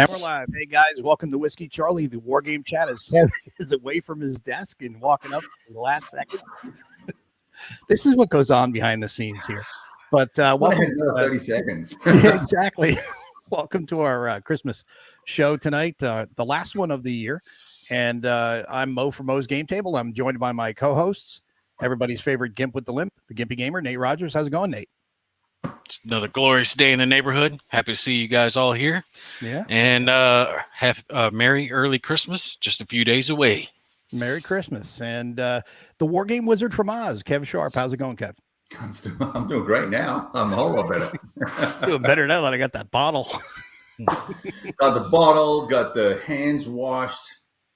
And we're live. Hey guys, welcome to Whiskey Charlie, the War Game Chat. As Kev is away from his desk and walking up in the last second. This is what goes on behind the scenes here. But welcome. 30 seconds. Exactly. Welcome to our Christmas show tonight, the last one of the year. And I'm Mo from Mo's Game Table. I'm joined by my co-hosts, everybody's favorite Gimp with the Limp, the Gimpy Gamer, Nate Rogers. How's it going, Nate? It's another glorious day in the neighborhood. Happy to see you guys all here. Yeah. And have a merry early Christmas, just a few days away. Merry Christmas. And the War Game Wizard from Oz, Kev Sharp. How's it going, Kev? I'm doing great now. I'm a whole lot better. Doing better now that I got that bottle. Got the bottle, got the hands washed,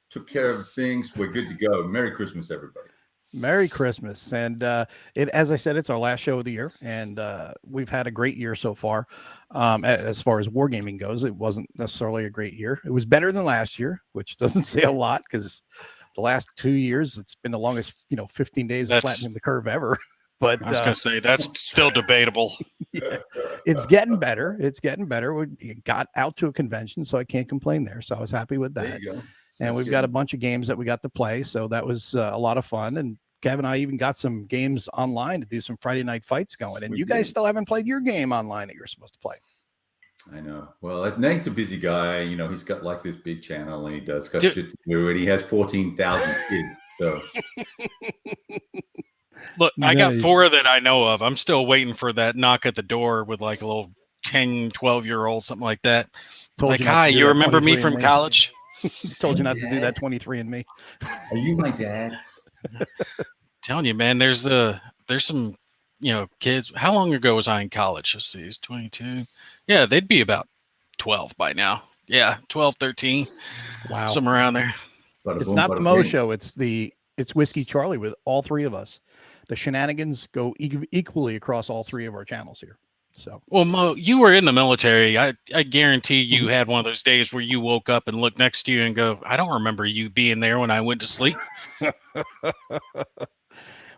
took care of things. We're good to go. Merry Christmas, everybody. Merry Christmas. And as I said, it's our last show of the year, and we've had a great year so far. As far as wargaming goes, it wasn't necessarily a great year. It was better than last year, which doesn't say a lot because the last 2 years, it's been the longest, 15 days of flattening the curve ever. But I was going to say, that's still debatable. Yeah, it's getting better. It's getting better. We got out to a convention, so I can't complain there. So I was happy with that. There you go. And we've got a bunch of games that we got to play. So that was a lot of fun. And Kevin and I even got some games online to do some Friday night fights going. And you guys still haven't played your game online that you're supposed to play. I know. Well, Nate's a busy guy. He's got like this big channel and he does got shit to do. And he has 14,000 kids. So. Look, I got 4 that I know of. I'm still waiting for that knock at the door with like a little 10, 12-year-old, something like that. Like, hi, you remember me from college? Told you not to do that 23andMe. Are you my dad? Telling you, man, there's some, kids. How long ago was I in college? Let's see, he's 22. Yeah, they'd be about 12 by now. Yeah, 12, 13. Wow. Somewhere around there. It's not the Mo show. It's Whiskey Charlie with all 3 of us. The shenanigans go equally across all 3 of our channels here. So, well, Mo, you were in the military. I guarantee you had one of those days where you woke up and looked next to you and go, I don't remember you being there when I went to sleep.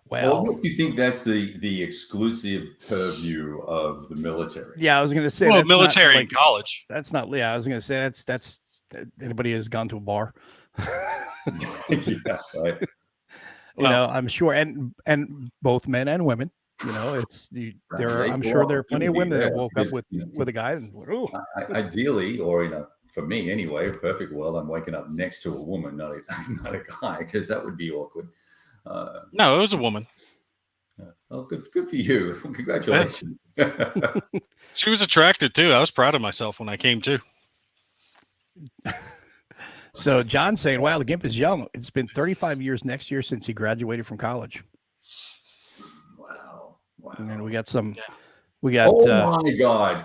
Well, what do you think that's the exclusive purview of the military? Yeah, I was going to say, that's military in college. That's not. Yeah, I was going to say that's anybody has gone to a bar. Yeah, right. I'm sure, and both men and women. I'm sure there are plenty of women that woke up with a guy and ideally, or for me anyway, perfect world, I'm waking up next to a woman, not a guy, because that would be awkward. No, it was a woman. Oh, good for you! Congratulations. She was attracted too. I was proud of myself when I came to. So John's saying, "Wow, the Gimp is young. It's been 35 years next year since he graduated from college." Wow. And then we got some. We got. Oh my God!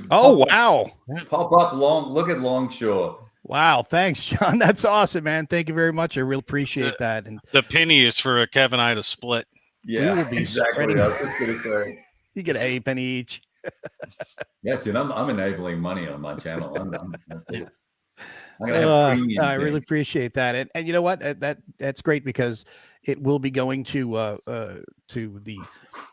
Wow! Pop up Look at Longshore. Wow! Thanks, John. That's awesome, man. Thank you very much. I really appreciate that. And the penny is for Kev and I to split. Yeah, we will be exactly. I was just gonna say. You get a penny each. Yeah, dude. I'm enabling money on my channel. I'm gonna have premium I really appreciate that, and you know what? That's great because it will be going to the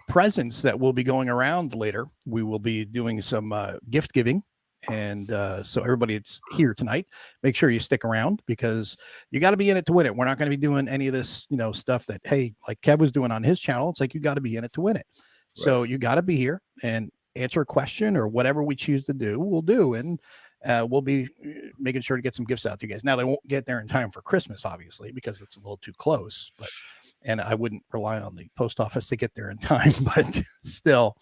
presents that will be going around later. We will be doing some gift giving, and so everybody that's here tonight, make sure you stick around because you got to be in it to win it. We're not going to be doing any of this, stuff that like Kev was doing on his channel. It's like you got to be in it to win it. Right. So you got to be here and answer a question or whatever we choose to do, we'll do, and we'll be making sure to get some gifts out to you guys. Now, they won't get there in time for Christmas, obviously, because it's a little too close, and I wouldn't rely on the post office to get there in time, but still,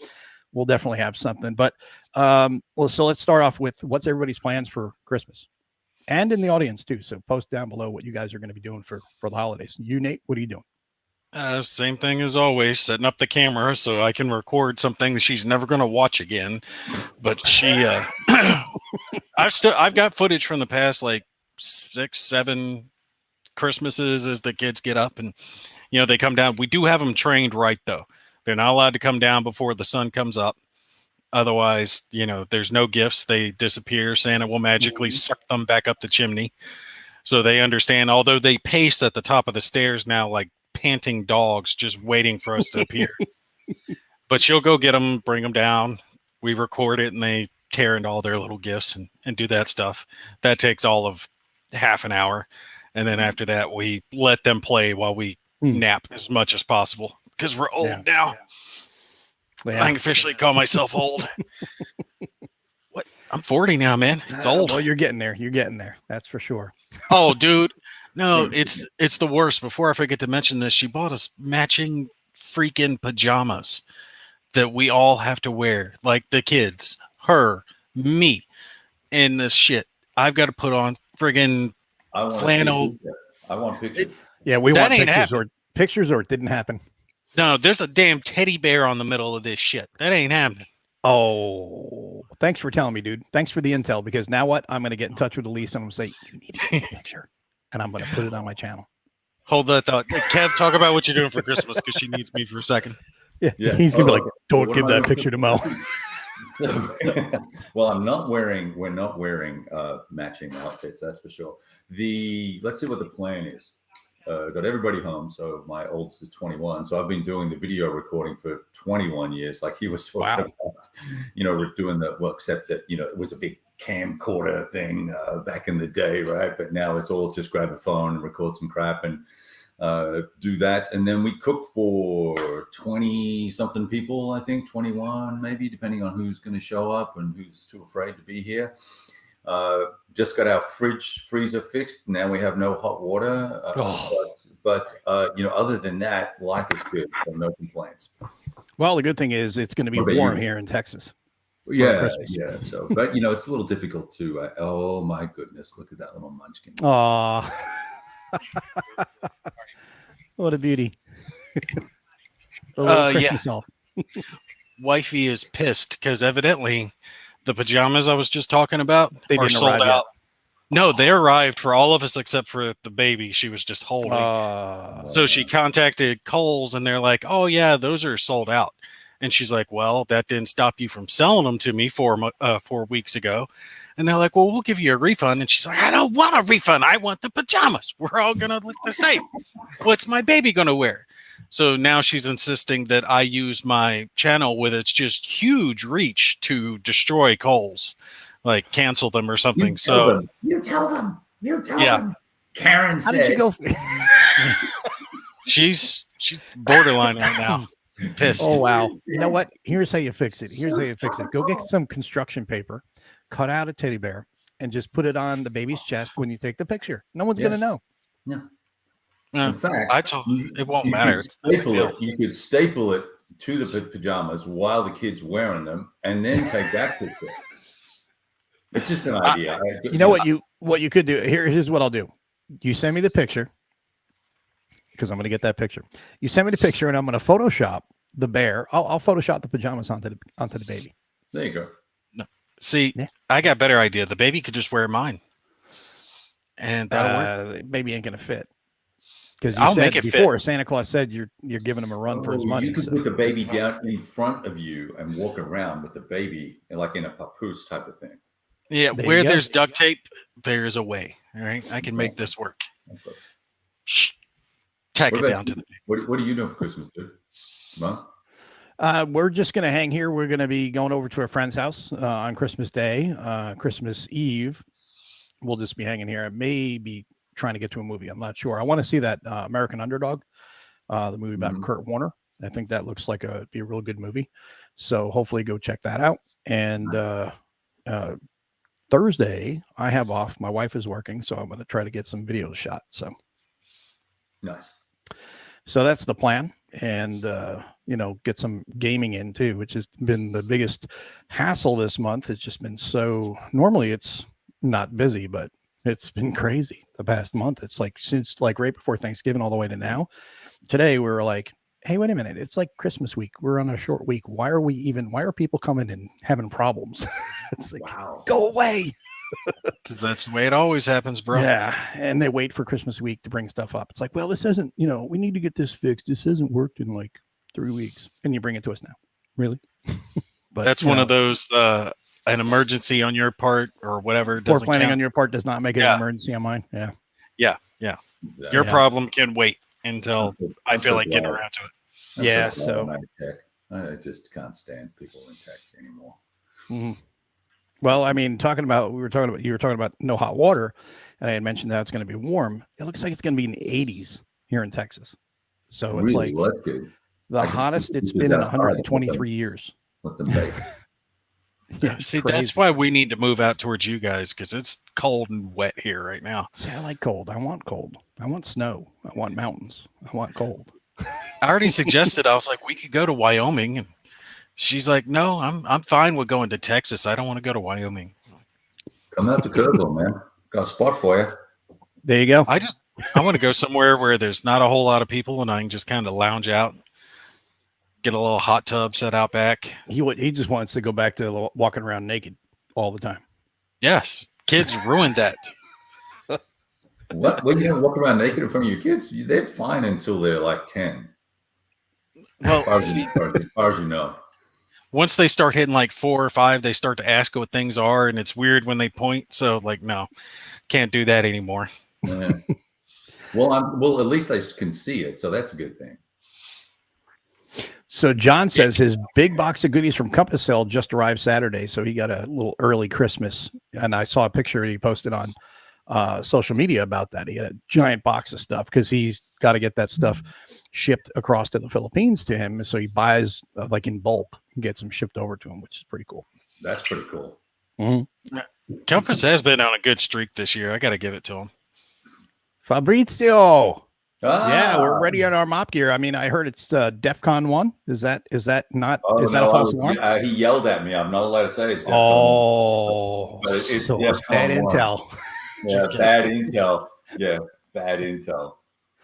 we'll definitely have something. But, so let's start off with what's everybody's plans for Christmas and in the audience too. So post down below what you guys are going to be doing for the holidays. You, Nate, what are you doing? Same thing as always, setting up the camera so I can record some things she's never going to watch again. But she, I've got footage from the past like 6, 7 Christmases as the kids get up and, they come down. We do have them trained right though. They're not allowed to come down before the sun comes up. Otherwise, there's no gifts. They disappear. Santa will magically suck them back up the chimney. So they understand, although they pace at the top of the stairs now, like panting dogs just waiting for us to appear. But she'll go get them, bring them down. We record it and they tear into all their little gifts and do that stuff. That takes all of half an hour. And then after that, we let them play while we nap as much as possible because we're old now. Yeah. I can officially call myself old. What? I'm 40 now, man. It's old. Well, you're getting there. You're getting there. That's for sure. Oh, dude. No, it's the worst. Before I forget to mention this, she bought us matching freaking pajamas that we all have to wear, like the kids, her, me, and this shit. I've got to put on friggin' flannel. I want pictures. Yeah, we want pictures or it didn't happen. No, there's a damn teddy bear on the middle of this shit. That ain't happening. Oh, thanks for telling me, dude. Thanks for the intel, because now what? I'm going to get in touch with Elise and I'm going to say, you need to take a picture, and I'm going to put it on my channel. Hold that thought. Kev, talk about what you're doing for Christmas, because she needs me for a second. Yeah. He's going to be like, don't give that picture to Mo. Well, we're not wearing matching outfits, that's for sure. Let's see what the plan is. Got everybody home. So my oldest is 21. So I've been doing the video recording for 21 years. Like he was talking about, we're doing except that, it was a big camcorder thing back in the day, right? But now it's all just grab a phone and record some crap and do that. And then we cook for 20 something people, I think 21, maybe, depending on who's going to show up and who's too afraid to be here. Just got our freezer fixed. Now we have no hot water. But other than that, life is good. So no complaints. Well, the good thing is it's going to be warm here in Texas. Yeah. So, but it's a little difficult to. Oh my goodness! Look at that little munchkin. Oh, what a beauty! Christmas elf. Wifey is pissed because evidently the pajamas I was just talking about are sold out. No, they arrived for all of us except for the baby she was just holding. So she contacted Kohl's and they're like, oh, yeah, those are sold out. And she's like, well, that didn't stop you from selling them to me 4 weeks ago. And they're like, well, we'll give you a refund. And she's like, I don't want a refund. I want the pajamas. We're all going to look the same. What's my baby going to wear? So now she's insisting that I use my channel with its just huge reach to destroy Kohl's, like cancel them or something. You tell them. Karen said. How did you go? She's borderline right now. Pissed. Oh, wow. You know what? Here's how you fix it. Go get some construction paper, cut out a teddy bear, and just put it on the baby's chest when you take the picture. No one's going to know. Yeah. In fact, it won't matter. You could staple it to the pajamas while the kid's wearing them, and then take that picture. It's just an idea. You know what you could do? Here's what I'll do. You send me the picture, because I'm going to get that picture. You send me the picture, and I'm going to Photoshop the bear. I'll Photoshop the pajamas onto the baby. There you go. No. See, I got a better idea. The baby could just wear mine, and that'll work. The baby ain't going to fit. Because you said before, Santa Claus said you're giving him a run for his money. You could put the baby down in front of you and walk around with the baby, like in a papoose type of thing. Yeah, where there's duct tape, there's a way. All right, I can make this work. Shh. Tack it down to the. What are you doing for Christmas, dude? Come on. We're just going to hang here. We're going to be going over to a friend's house on Christmas Day, Christmas Eve. We'll just be hanging here. I may be trying to get to a movie. I'm not sure. I want to see that American Underdog, the movie about Kurt Warner. I think that looks like be a real good movie. So hopefully go check that out. And Thursday I have off. My wife is working, so I'm going to try to get some videos shot. So nice. So that's the plan. And, get some gaming in too, which has been the biggest hassle this month. It's just been normally it's not busy, but it's been crazy the past month. It's like since right before Thanksgiving all the way to now. Today we were like, hey, wait a minute. It's like Christmas week. We're on a short week. Why are people coming and having problems? It's like, go away. Because that's the way it always happens, bro. Yeah. And they wait for Christmas week to bring stuff up. It's like, well, this isn't, we need to get this fixed. This hasn't worked in like 3 weeks. And you bring it to us now. Really? But that's one of those, an emergency on your part or whatever. Poor planning on your part does not make it an emergency on mine. Yeah. Yeah. Yeah. Your problem can wait until I feel like getting around to it. Yeah. So I just can't stand people in tech anymore. Mm-hmm. Well, I mean, you were talking about no hot water, and I had mentioned that it's going to be warm. It looks like it's going to be in the 80s here in Texas. So it's Really, like well, that's good. the I just hottest it's keep been it in outside, 123 years. let them bake. Yeah, it's See, that's crazy. why we need to move out towards you guys because it's cold and wet here right now. See, I like cold. I want cold. I want snow. I want mountains. I want cold. I already suggested, I was like, we could go to Wyoming, and she's like, no, I'm fine with going to Texas. I don't want to go to Wyoming. Come out to Kerrville, man. Got a spot for you. There you go. I want to go somewhere where there's not a whole lot of people and I can just kind of lounge out, get a little hot tub set out back. He just wants to go back to walking around naked all the time. Yes, kids ruined that. What? Well, you walk around naked in front of your kids? They're fine until they're like 10. Well, As far as you know. once they start hitting like 4 or 5, they start to ask what things are, and it's weird when they point. So, like, no, can't do that anymore. Yeah. Well, at least they can see it, so that's a good thing. So John says his big box of goodies from Compass Hill just arrived Saturday, so he got a little early Christmas. And I saw a picture he posted on social media about that. He had a giant box of stuff because he's got to get that stuff shipped across to the Philippines to him. So he buys like in bulk and gets them shipped over to him, which is pretty cool. That's pretty cool. Mm-hmm. Compass has been on a good streak this year. I got to give it to him. Fabrizio. Ah, Yeah, we're ready on our mop gear. I mean, I heard it's DEFCON 1. Is that not? Is that a false alarm? He yelled at me. I'm not allowed to say it's DEFCON 1. Oh, But it's so DEFCON bad 1. intel. Yeah, bad intel. Yeah, bad intel.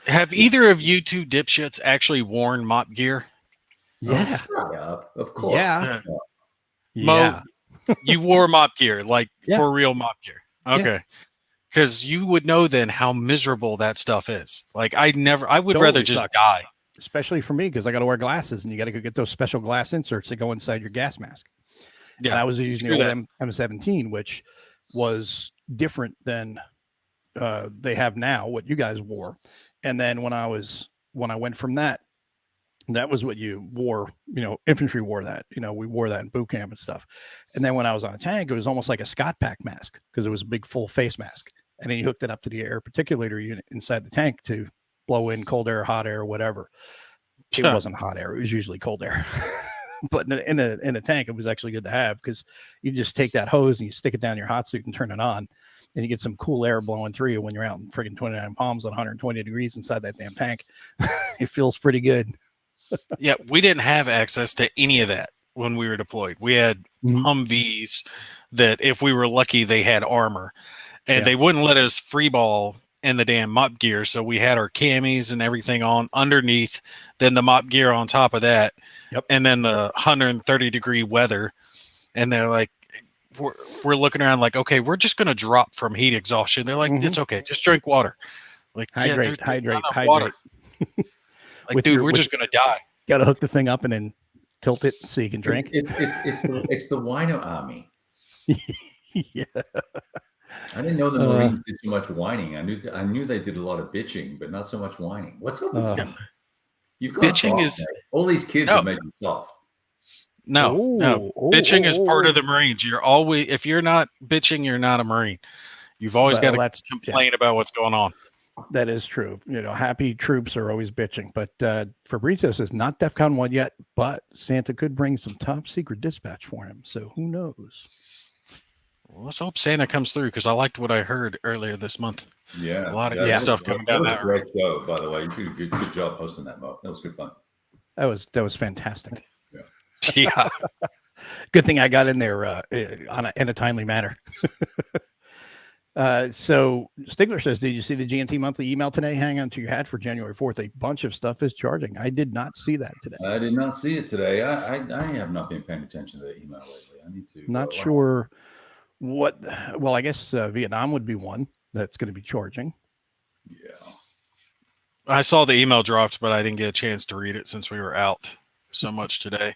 Have either of you two dipshits actually worn mop gear? Yeah. Oh, shut up. Of course. Yeah. Mo, Yeah. You wore mop gear, like Yeah. for real mop gear. Okay. Because you would know then how miserable that stuff is. Like I would Totally rather just sucks. die. Especially for me, because I got to wear glasses and you got to go get those special glass inserts that go inside your gas mask. Yeah. And I was using Screw the old M17, which was different than they have now, what you guys wore. And then when I went from that was what you wore, infantry wore that, we wore that in boot camp and stuff. And then when I was on a tank, it was almost like a Scott pack mask because it was a big full face mask. And then you hooked it up to the air particulator unit inside the tank to blow in cold air, hot air, whatever. It wasn't hot air. It was usually cold air. But in a tank, it was actually good to have because you just take that hose and you stick it down your hot suit and turn it on. And you get some cool air blowing through you when you're out in friggin' 29 palms on 120 degrees inside that damn tank. It feels pretty good. Yeah, we didn't have access to any of that when we were deployed. We had Humvees that, if we were lucky, they had armor, and they wouldn't let us freeball in the damn mop gear. So we had our camis and everything on underneath, then the mop gear on top of that, and then the 130-degree weather. And they're like, we're looking around like, okay, we're just going to drop from heat exhaustion. They're like, it's okay, just drink water. Like, hydrate. Water. Like, dude, we're with, just gonna die. Got to hook the thing up and then tilt it so you can drink. It's the whiner army. Yeah. I didn't know the Marines did so much whining. I knew they did a lot of bitching, but not so much whining. What's up with you? You've got bitching soft, man. All these kids have made you soft. No. Bitching is part of the Marines. You're always, if you're not bitching, you're not a Marine. You've always got to complain about what's going on. That is true. Happy troops are always bitching. But Fabrizio says not DEFCON 1 yet, but Santa could bring some top secret dispatch for him. So who knows? Well, let's hope Santa comes through because I liked what I heard earlier this month. Yeah, a lot of good stuff coming down that road. Great show, by the way. You did a good job hosting that, Mo. That was good fun. That was fantastic. Yeah. Good thing I got in there in a timely manner. So Stigler says, did you see the GNT monthly email today? Hang on to your hat for January 4th. A bunch of stuff is charging. I did not see that today. I did not see it today. I have not been paying attention to the email lately. I need to. Not sure what. Well, I guess Vietnam would be one that's going to be charging. Yeah. I saw the email dropped, but I didn't get a chance to read it since we were out so much today.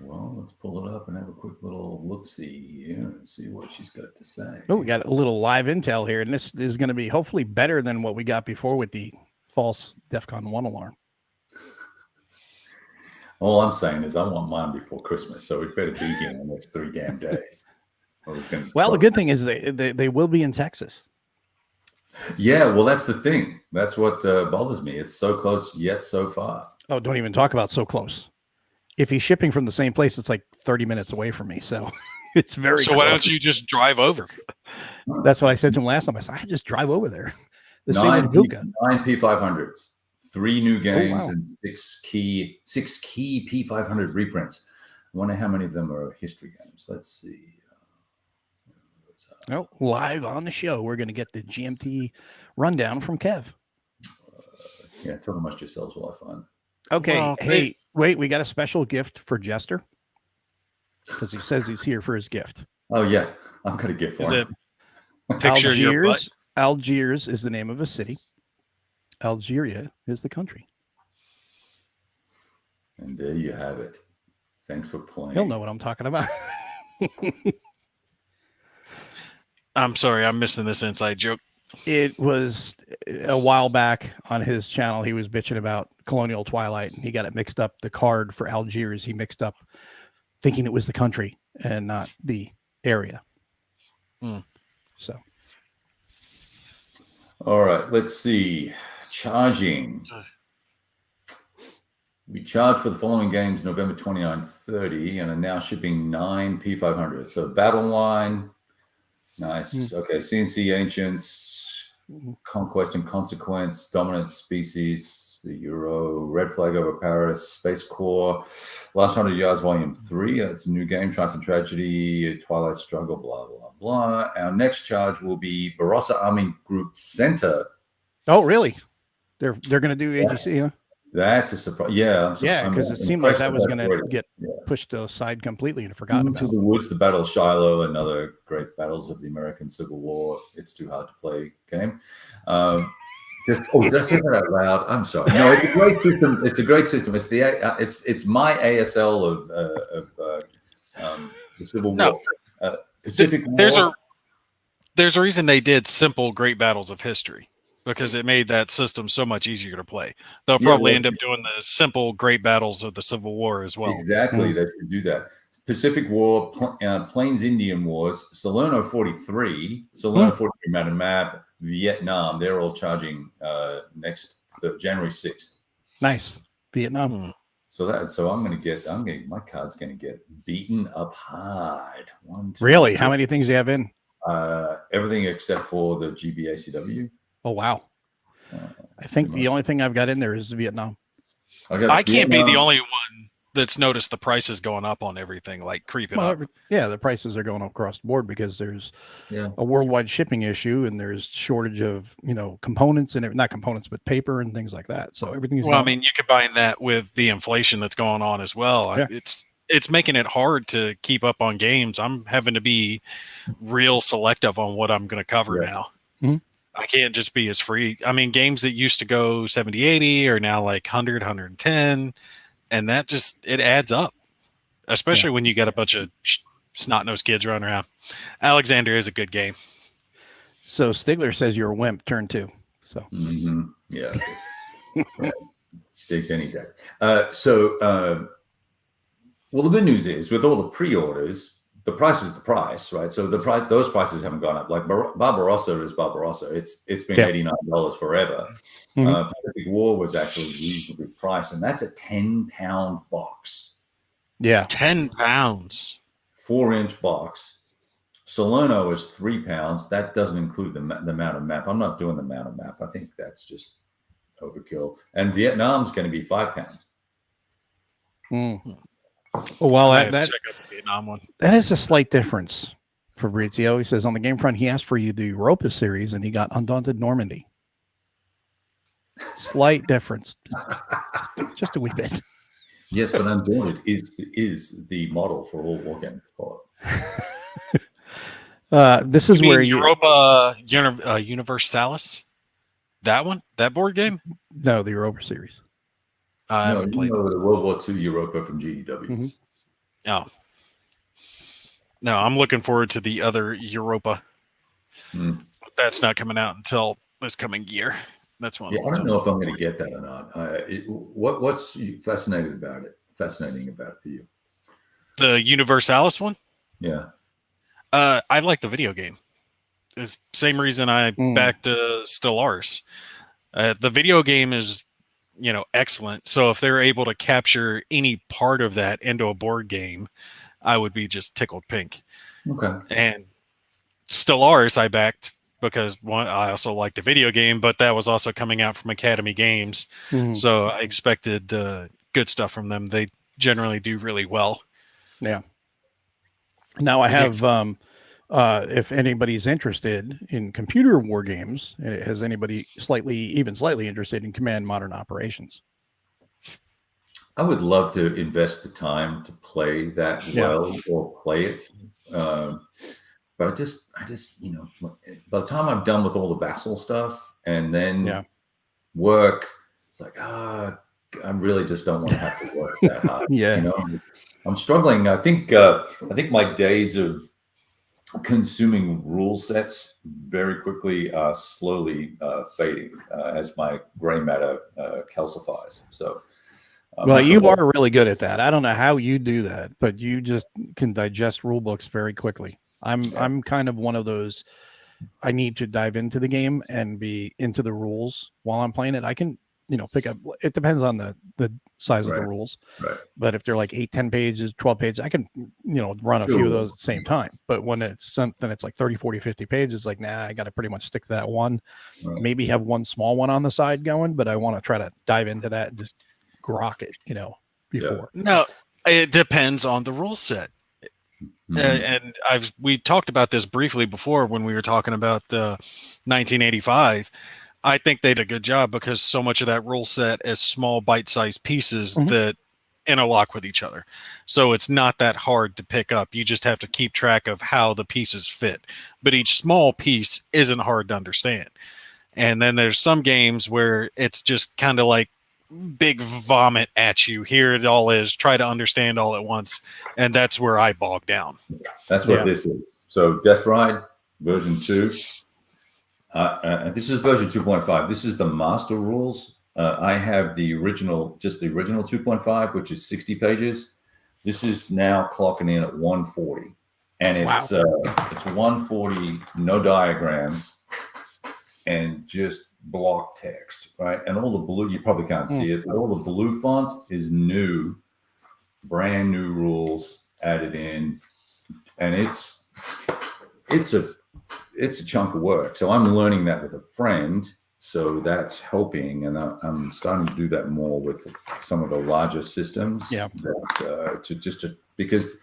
Well, let's pull it up and have a quick little look-see here and see what she's got to say. Oh, we got a little live intel here, and this is going to be hopefully better than what we got before with the false DEFCON 1 alarm. All I'm saying is I want mine before Christmas, so it better be here in the next 3 damn days. Or it's going to Well, the throw. good thing is they will be in Texas. Yeah, well, that's the thing. That's what bothers me. It's so close yet so far. Oh, don't even talk about so close. If he's shipping from the same place, it's like 30 minutes away from me. So it's very So close. why don't you just drive over? That's what I said to him last time. I said, I just drive over there. The same with Vuka. 9 P500s, 3 new games, wow. and 6 key P500 reprints. I wonder how many of them are history games. Let's see. Oh, live on the show, we're going to get the GMT rundown from Kev. Yeah, talk amongst yourselves while I find it. Okay. Well, hey, wait, we got a special gift for Jester because he says he's here for his gift. Oh, yeah. I've got a gift Is for it him. picture your butt? Algiers is the name of a city. Algeria is the country. And there you have it. Thanks for playing. He'll know what I'm talking about. I'm sorry, I'm missing this inside joke. It was a while back on his channel. He was bitching about Colonial Twilight, and he got it mixed up. The card for Algiers, he mixed up thinking it was the country and not the area. So, all right, let's see. Charging. We charge for the following games November 29, 30, and are now shipping 9 P500. So Battle Line. Nice. Okay. CNC Ancients, Conquest and Consequence, Dominant Species, the Euro, Red Flag over Paris, Space Core, Last 100 Yards, Volume 3. That's a new game, Triumph and Tragedy, Twilight Struggle, blah, blah, blah. Our next charge will be Barossa Army Group Center. oh, really? They're going to do AGC, huh? That's a surprise. Yeah. Yeah, because it seemed like that was going to get pushed aside completely and forgotten Into about. the Woods, the Battle of Shiloh, and other great battles of the American Civil War. It's too hard to play game. Did I say that out loud? I'm sorry. No, it's a great system. It's a great system. It's it's my ASL of the Civil War. Pacific War. There's a reason they did simple Great Battles of History, because it made that system so much easier to play. They'll probably end up doing the simple Great Battles of the Civil War as well. Exactly, they should do that. Pacific War, Plains Indian Wars, Salerno 43, Salerno 43 map, Vietnam. They're all charging next January 6th. Nice, Vietnam. So my card's gonna get beaten up hard. Really? How many things do you have in? Everything except for the GBACW. Oh, wow. I think the only thing I've got in there is Vietnam. I can't be the only one that's noticed the prices going up on everything, like creeping up. Yeah, the prices are going up across the board because there's a worldwide shipping issue and there's shortage of, components and not components, but paper and things like that. So everything's well, I mean, you combine that with the inflation that's going on as well. Yeah. It's making it hard to keep up on games. I'm having to be real selective on what I'm going to cover now. Mm-hmm. I can't just be as free. I mean, games that used to go 70, 80 are now like 100, 110. And that it adds up, especially when you got a bunch of snot-nosed kids running around. Alexander is a good game. So Stigler says you're a wimp, turn 2. So yeah. Sticks any day. Well, the good news is with all the pre-orders, the price is the price, right? So those prices haven't gone up. Like Barbarossa is Barbarossa. It's been $89 forever. Pacific War was actually reasonably priced, and that's a 10-pound box. Yeah, 10 pounds, 4-inch box. Salerno is 3 pounds. That doesn't include the amount of map. I'm not doing the amount of map. I think that's just overkill. And Vietnam's going to be 5 pounds. Well, check out the Vietnam one. That is a slight difference. Fabrizio, he says on the game front, he asked for you the Europa series, and he got Undaunted Normandy. Slight difference, just a wee bit. Yes, but Undaunted is the model for all war games. This is where Europa Universalis. That one, that board game? No, the Europa series. I haven't played the World War II Europa from GEW. Oh. No, I'm looking forward to the other Europa. But that's not coming out until this coming year. That's one. I don't know if I'm going to get that or not. What's fascinating about it fascinating about it for you? The Universalis one. Yeah. I like the video game. It's the same reason I backed Stellaris. The video game is, excellent. So if they're able to capture any part of that into a board game, I would be just tickled pink. Okay. And Stellaris I backed because one, I also liked the video game, but that was also coming out from Academy Games. So I expected good stuff from them. They generally do really well. Yeah. Now I have, if anybody's interested in computer war games, has anybody slightly interested in Command Modern Operations? I would love to invest the time to play that well or play it. But I just, by the time I'm done with all the Vassal stuff and then work, it's like, I really just don't want to have to work that hard. I'm struggling. I think my days of consuming rule sets very quickly slowly fading as my gray matter calcifies. So, well, you are really good at that. I don't know how you do that, but you just can digest rule books very quickly. I'm kind of one of those. I need to dive into the game and be into the rules while I'm playing it. I can, pick up. It depends on the size of the rules. Right. But if they're like 8, 10 pages, 12 pages, I can, run a few of those at the same time. But when it's something, it's like 30, 40, 50 pages, it's like, nah, I got to pretty much stick to that one. Right. Maybe have one small one on the side going, but I want to try to dive into that and just grok it, before. No, it depends on the rule set. And we talked about this briefly before when we were talking about 1985. I think they did a good job because so much of that rule set is small bite-sized pieces that interlock with each other. So it's not that hard to pick up. You just have to keep track of how the pieces fit. But each small piece isn't hard to understand. And then there's some games where it's just kind of like big vomit at you. Here it all is. Try to understand all at once. And that's where I bog down. That's what this is. So Death Ride version 2. This is version 2.5. This is the master rules. I have the original 2.5, which is 60 pages. This is now clocking in at 140. And it's 140, no diagrams, and just block text, right? And all the blue, you probably can't see it, but all the blue font is new, brand new rules added in, and it's a chunk of work. So I'm learning that with a friend, so that's helping, and I'm starting to do that more with some of the larger systems. Yeah. Because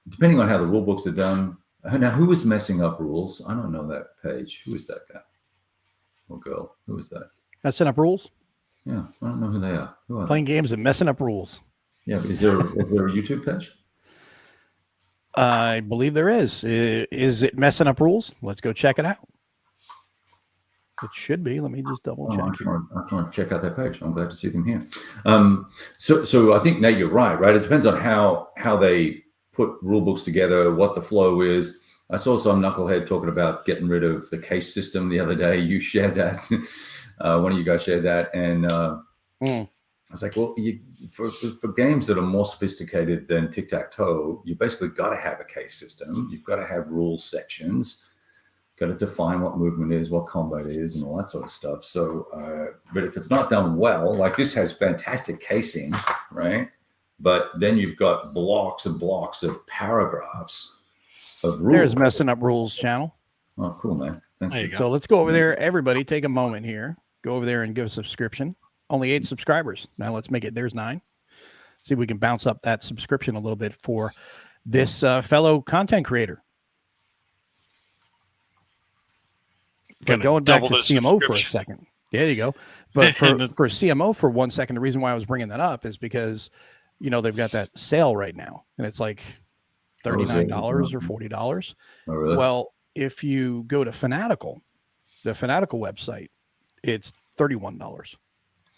depending on how the rule books are done. Now, who is messing up rules? I don't know that page. Who is that guy? Or girl? Who is that? Messing up rules? Yeah, I don't know who they are. Who are Playing games and messing up rules. Yeah, but is there a YouTube page? I believe there is. Is it Messing Up Rules? Let's go check it out. It should be. Let me just double check. I can't check out that page. I'm glad to see them here. So I think, Nate, you're right? It depends on how they put rule books together, what the flow is. I saw some knucklehead talking about getting rid of the case system the other day. You shared that. One of you guys shared that. And I was like, well, for games that are more sophisticated than tic-tac-toe, you basically got to have a case system. You've got to have rules sections. Got to define what movement is, what combat is, and all that sort of stuff. So, but if it's not done well, like this has fantastic casing, right? But then you've got blocks and blocks of paragraphs of rules. There's Messing Up Rules channel. Oh, cool, man. Thank you. So let's go over there. Everybody take a moment here. Go over there and give a subscription. Only 8 subscribers. Now let's make it. There's 9. See if we can bounce up that subscription a little bit for this fellow content creator. But going back to CMO for a second. There you go. But for CMO for 1 second, the reason why I was bringing that up is because, they've got that sale right now. And it's like $39 or $40. Oh, really? Well, if you go to Fanatical, the Fanatical website, it's $31.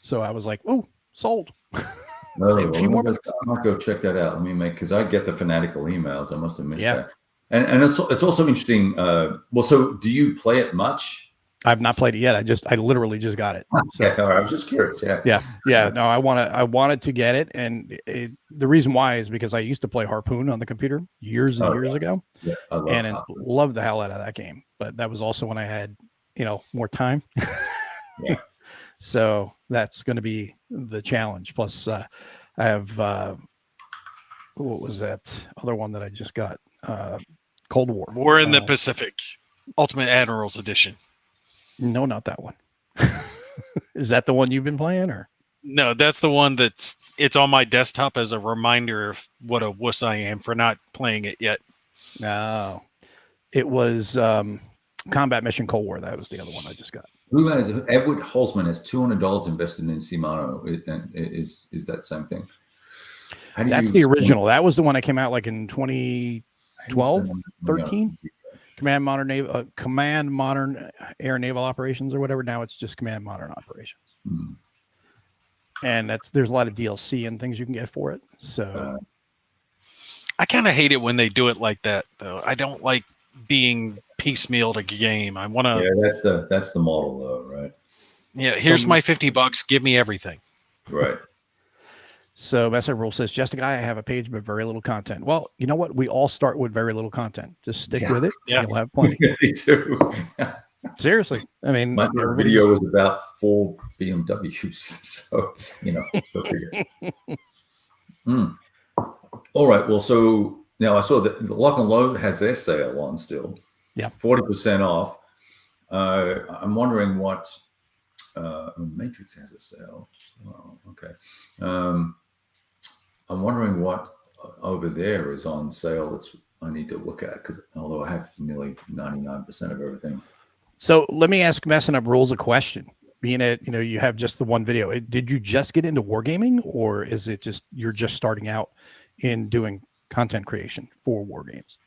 So I was like, oh, sold. Save a few more bucks. I might go check that out. Let me because I get the Fanatical emails. I must have missed that. And it's also interesting. So do you play it much? I've not played it yet. I literally just got it. So Yeah, I was just curious. Yeah. yeah. No, I wanted to get it, and the reason why is because I used to play Harpoon on the computer years and Oh, years ago, yeah. I love and Hopper. loved the hell out of that game. But that was also when I had more time. Yeah. So that's going to be the challenge. Plus, I have what was that other one that I just got? Cold War. War in the Pacific, Ultimate Admirals Edition. No, not that one. Is that the one you've been playing, or? No, that's the one it's on my desktop as a reminder of what a wuss I am for not playing it yet. No, it was Combat Mission Cold War. That was the other one I just got. Who has Edward Holzman has $200 invested in Shimano? And is that the same thing? That's the original. That was the one that came out like in 2012, 13. Command Modern Air Naval Operations or whatever. Now it's just Command Modern Operations. Hmm. And there's a lot of DLC and things you can get for it. So I kind of hate it when they do it like that, though. I don't like being piecemealed a game. I want to. Yeah, that's the model, though, right? Yeah, here's my $50. Give me everything. Right. So Message Rule says, just a guy, I have a page but very little content. Well, you know what? We all start with very little content. Just stick with it. Yeah. You'll have plenty. Me too. Seriously. I mean, my video was about 4 BMWs. So, go figure. All right. Well, so now I saw that Lock and Load has their sale on still. Yeah. 40% off. I'm wondering what Matrix has a sale. Oh, okay. I'm wondering what over there is on sale I need to look at, because although I have nearly 99% of everything. So let me ask Messing Up Rules a question. Being it, you have just the one video. Did you just get into wargaming, or is it just you're just starting out in doing content creation for war games?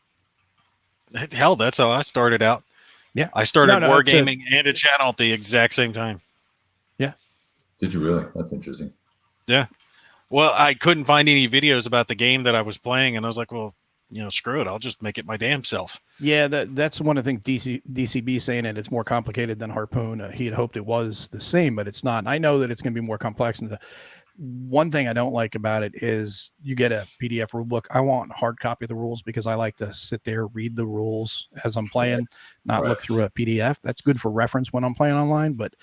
Hell, that's how I started out. Yeah. I started wargaming and a channel at the exact same time. Yeah. Did you really? That's interesting. Yeah. Well, I couldn't find any videos about the game that I was playing, and I was like, well, screw it. I'll just make it my damn self. Yeah, that's one of the things DCB saying, and it's more complicated than Harpoon. He had hoped it was the same, but it's not. And I know that it's going to be more complex. And the one thing I don't like about it is you get a PDF rule book. I want a hard copy of the rules because I like to sit there, read the rules as I'm playing, not look through a PDF. That's good for reference when I'm playing online, but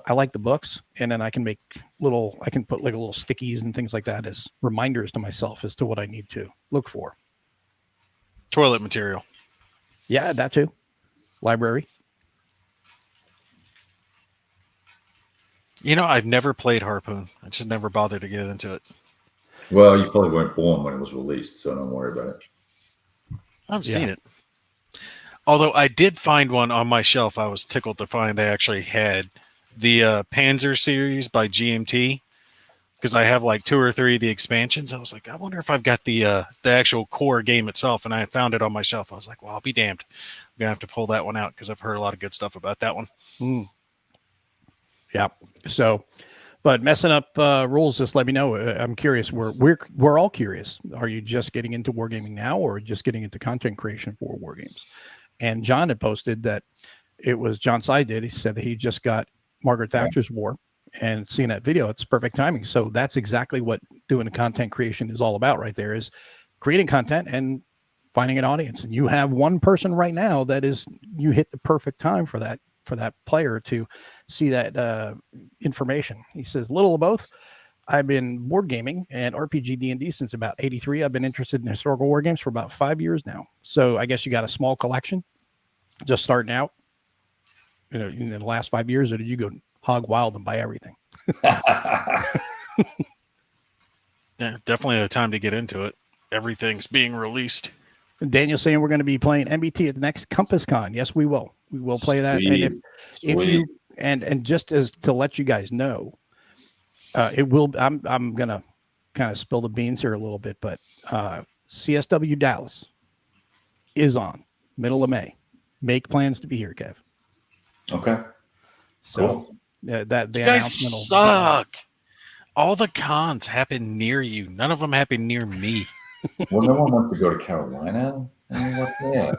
I like the books, and then I can put like little stickies and things like that as reminders to myself as to what I need to look for. Toilet material. Yeah, that too. Library. I've never played Harpoon. I just never bothered to get into it. Well, you probably weren't born when it was released, so don't worry about it. I've seen it. Although I did find one on my shelf. I was tickled to find they actually had the Panzer series by GMT, because I have like 2 or 3 of the expansions. I was like, I wonder if I've got the actual core game itself, and I found it on my shelf. I was like, well, I'll be damned. I'm going to have to pull that one out because I've heard a lot of good stuff about that one. Yeah. So, but Messing Up Rules, just let me know. I'm curious. We're all curious. Are you just getting into wargaming now, or just getting into content creation for war games? And John had posted that it was John Sy did. He said that he just got Margaret Thatcher's War, and seeing that video, it's perfect timing. So that's exactly what doing the content creation is all about right there, is creating content and finding an audience. And you have one person right now you hit the perfect time for that player to see that information. He says, little of both. I've been board gaming and RPG D&D since about 83. I've been interested in historical war games for about 5 years now. So I guess you got a small collection just starting out, in the last 5 years, or did you go hog wild and buy everything? Yeah, definitely a time to get into it. Everything's being released. Daniel's saying we're going to be playing MBT at the next Compass Con. Yes, we will. We will play that. Sweet. And if you and just as to let you guys know, it will. I'm going to kind of spill the beans here a little bit, but CSW Dallas is on middle of May. Make plans to be here, Kev. Okay. So cool. That the you guys announcement suck. All the cons happen near you. None of them happen near me. Well, no one wants to go to Carolina. I mean, what's that?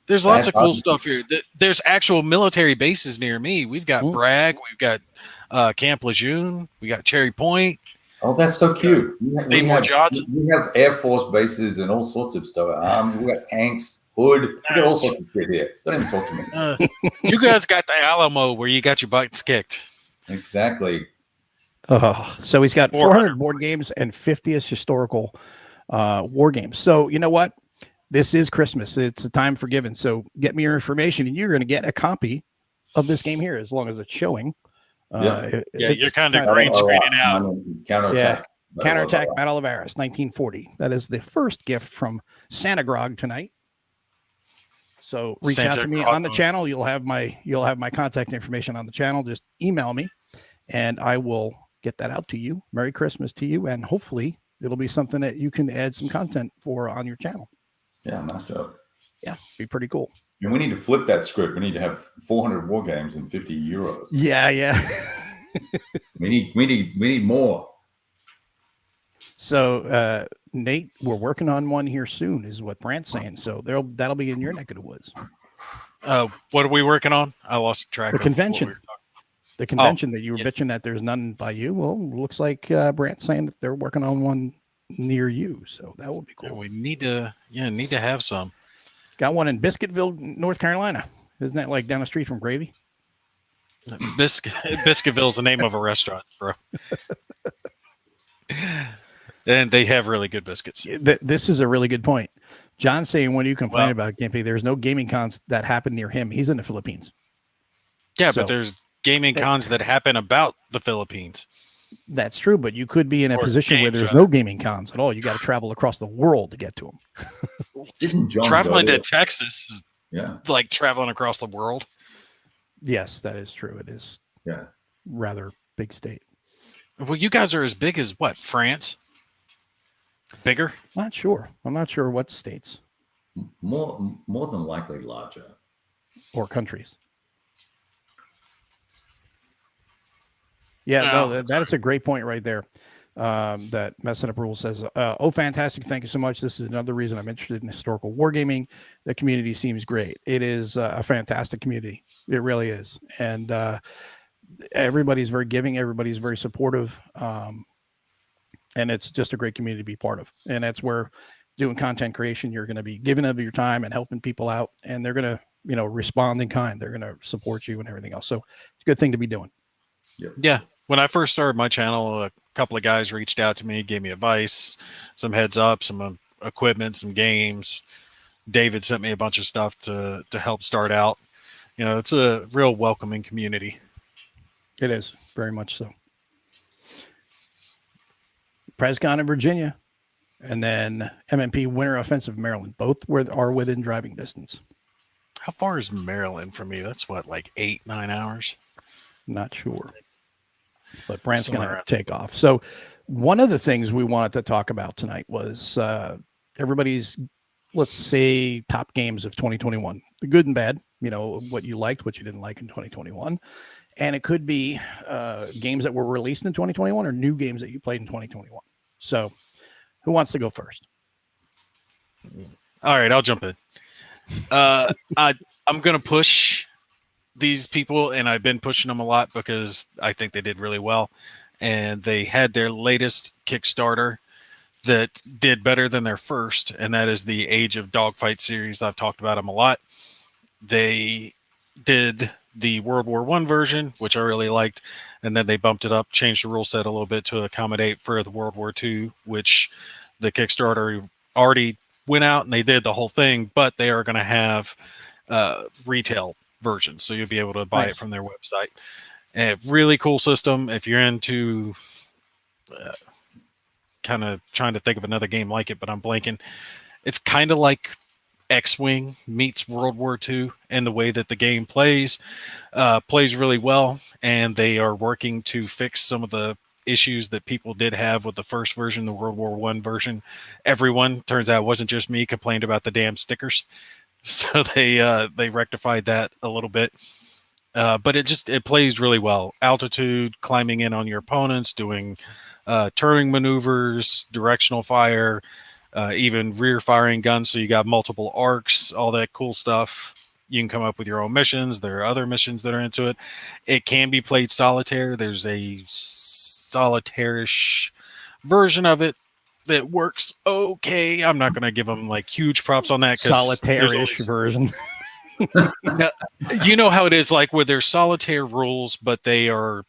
There's lots of cool stuff here. There's actual military bases near me. We've got Bragg. We've got Camp Lejeune. We got Cherry Point. Oh, that's so cute. We have Air Force bases and all sorts of stuff. We got tanks, Hood. We got all sorts of shit here. Don't even talk to me. You guys got the Alamo where you got your butts kicked. Exactly. Oh, so he's got 400 board games and 50th historical war games. So you know what? This is Christmas. It's a time for giving. So get me your information, and you're going to get a copy of this game here as long as it's showing. You're kind of green screening out. Counterattack. Counterattack Battle of Arras, 1940. That is the first gift from Santa Grog tonight. So reach out to me on the channel. You'll have my contact information on the channel. Just email me, and I will get that out to you. Merry Christmas to you, and hopefully it'll be something that you can add some content for on your channel. Yeah, nice job. Yeah, be pretty cool. And we need to flip that script. We need to have 400 war games and 50 euros. Yeah. we need more. So, Nate, we're working on one here soon, is what Brant's saying. So that'll be in your neck of the woods. What are we working on? I lost track. The convention. The convention that you were bitching that there's none by you. Well, looks like Brant's saying that they're working on one near you. So that will be cool. Yeah, we need to have some. Got one in Biscuitville, North Carolina. Isn't that like down the street from Gravy? Biscuitville's the name of a restaurant, bro. And they have really good biscuits. This is a really good point. John's saying when you complain about Gimpy, there's no gaming cons that happen near him. He's in the Philippines. Yeah, but there's gaming cons that happen about the Philippines. That's true, but you could be in a position where there's no gaming cons at all. You got to travel across the world to get to them. Traveling to Texas, like traveling across the world. Yes, that is true. It is rather big state. Well, you guys are as big as what? France? Bigger? Not sure. I'm not sure what states. More than likely larger. Or countries. Yeah, no, that's a great point right there. That Messing Up Rules says, fantastic. Thank you so much. This is another reason I'm interested in historical wargaming. The community seems great. It is a fantastic community. It really is. And everybody's very giving. Everybody's very supportive. And it's just a great community to be part of. And that's where doing content creation, you're going to be giving of your time and helping people out. And they're going to, respond in kind. They're going to support you and everything else. So it's a good thing to be doing. Yeah. When I first started my channel, a couple of guys reached out to me, gave me advice, some heads up, some equipment, some games. David sent me a bunch of stuff to help start out. It's a real welcoming community. It is very much so. PresCon in Virginia, and then MMP Winter Offensive Maryland. Both are within driving distance. How far is Maryland from me? That's what, like 8-9 hours? Not sure. But Brant's going to take off. So one of the things we wanted to talk about tonight was everybody's, let's say, top games of 2021. The good and bad, what you liked, what you didn't like in 2021. And it could be games that were released in 2021 or new games that you played in 2021. So who wants to go first? All right, I'll jump in. I'm going to push these people, and I've been pushing them a lot because I think they did really well. And they had their latest Kickstarter that did better than their first, and that is the Age of Dogfight series. I've talked about them a lot. They did the World War I version, which I really liked, and then they bumped it up, changed the rule set a little bit to accommodate for the World War II, which the Kickstarter already went out and they did the whole thing, but they are going to have retail versions, so you'll be able to buy it from their website. A really cool system. If you're into kind of trying to think of another game like it, but I'm blanking. It's kind of like X-Wing meets World War II, and the way that the game plays really well, and they are working to fix some of the issues that people did have with the first version, the World War I version. Everyone, turns out it wasn't just me, complained about the damn stickers. So they rectified that a little bit. But it plays really well. Altitude, climbing in on your opponents, doing turning maneuvers, directional fire, even rear firing guns. So you got multiple arcs, all that cool stuff. You can come up with your own missions. There are other missions that are into it. It can be played solitaire. There's a solitaire-ish version of it that works okay. I'm not going to give them like huge props on that. Solitaire-ish version. You know how it is, like where there's solitaire rules, but they're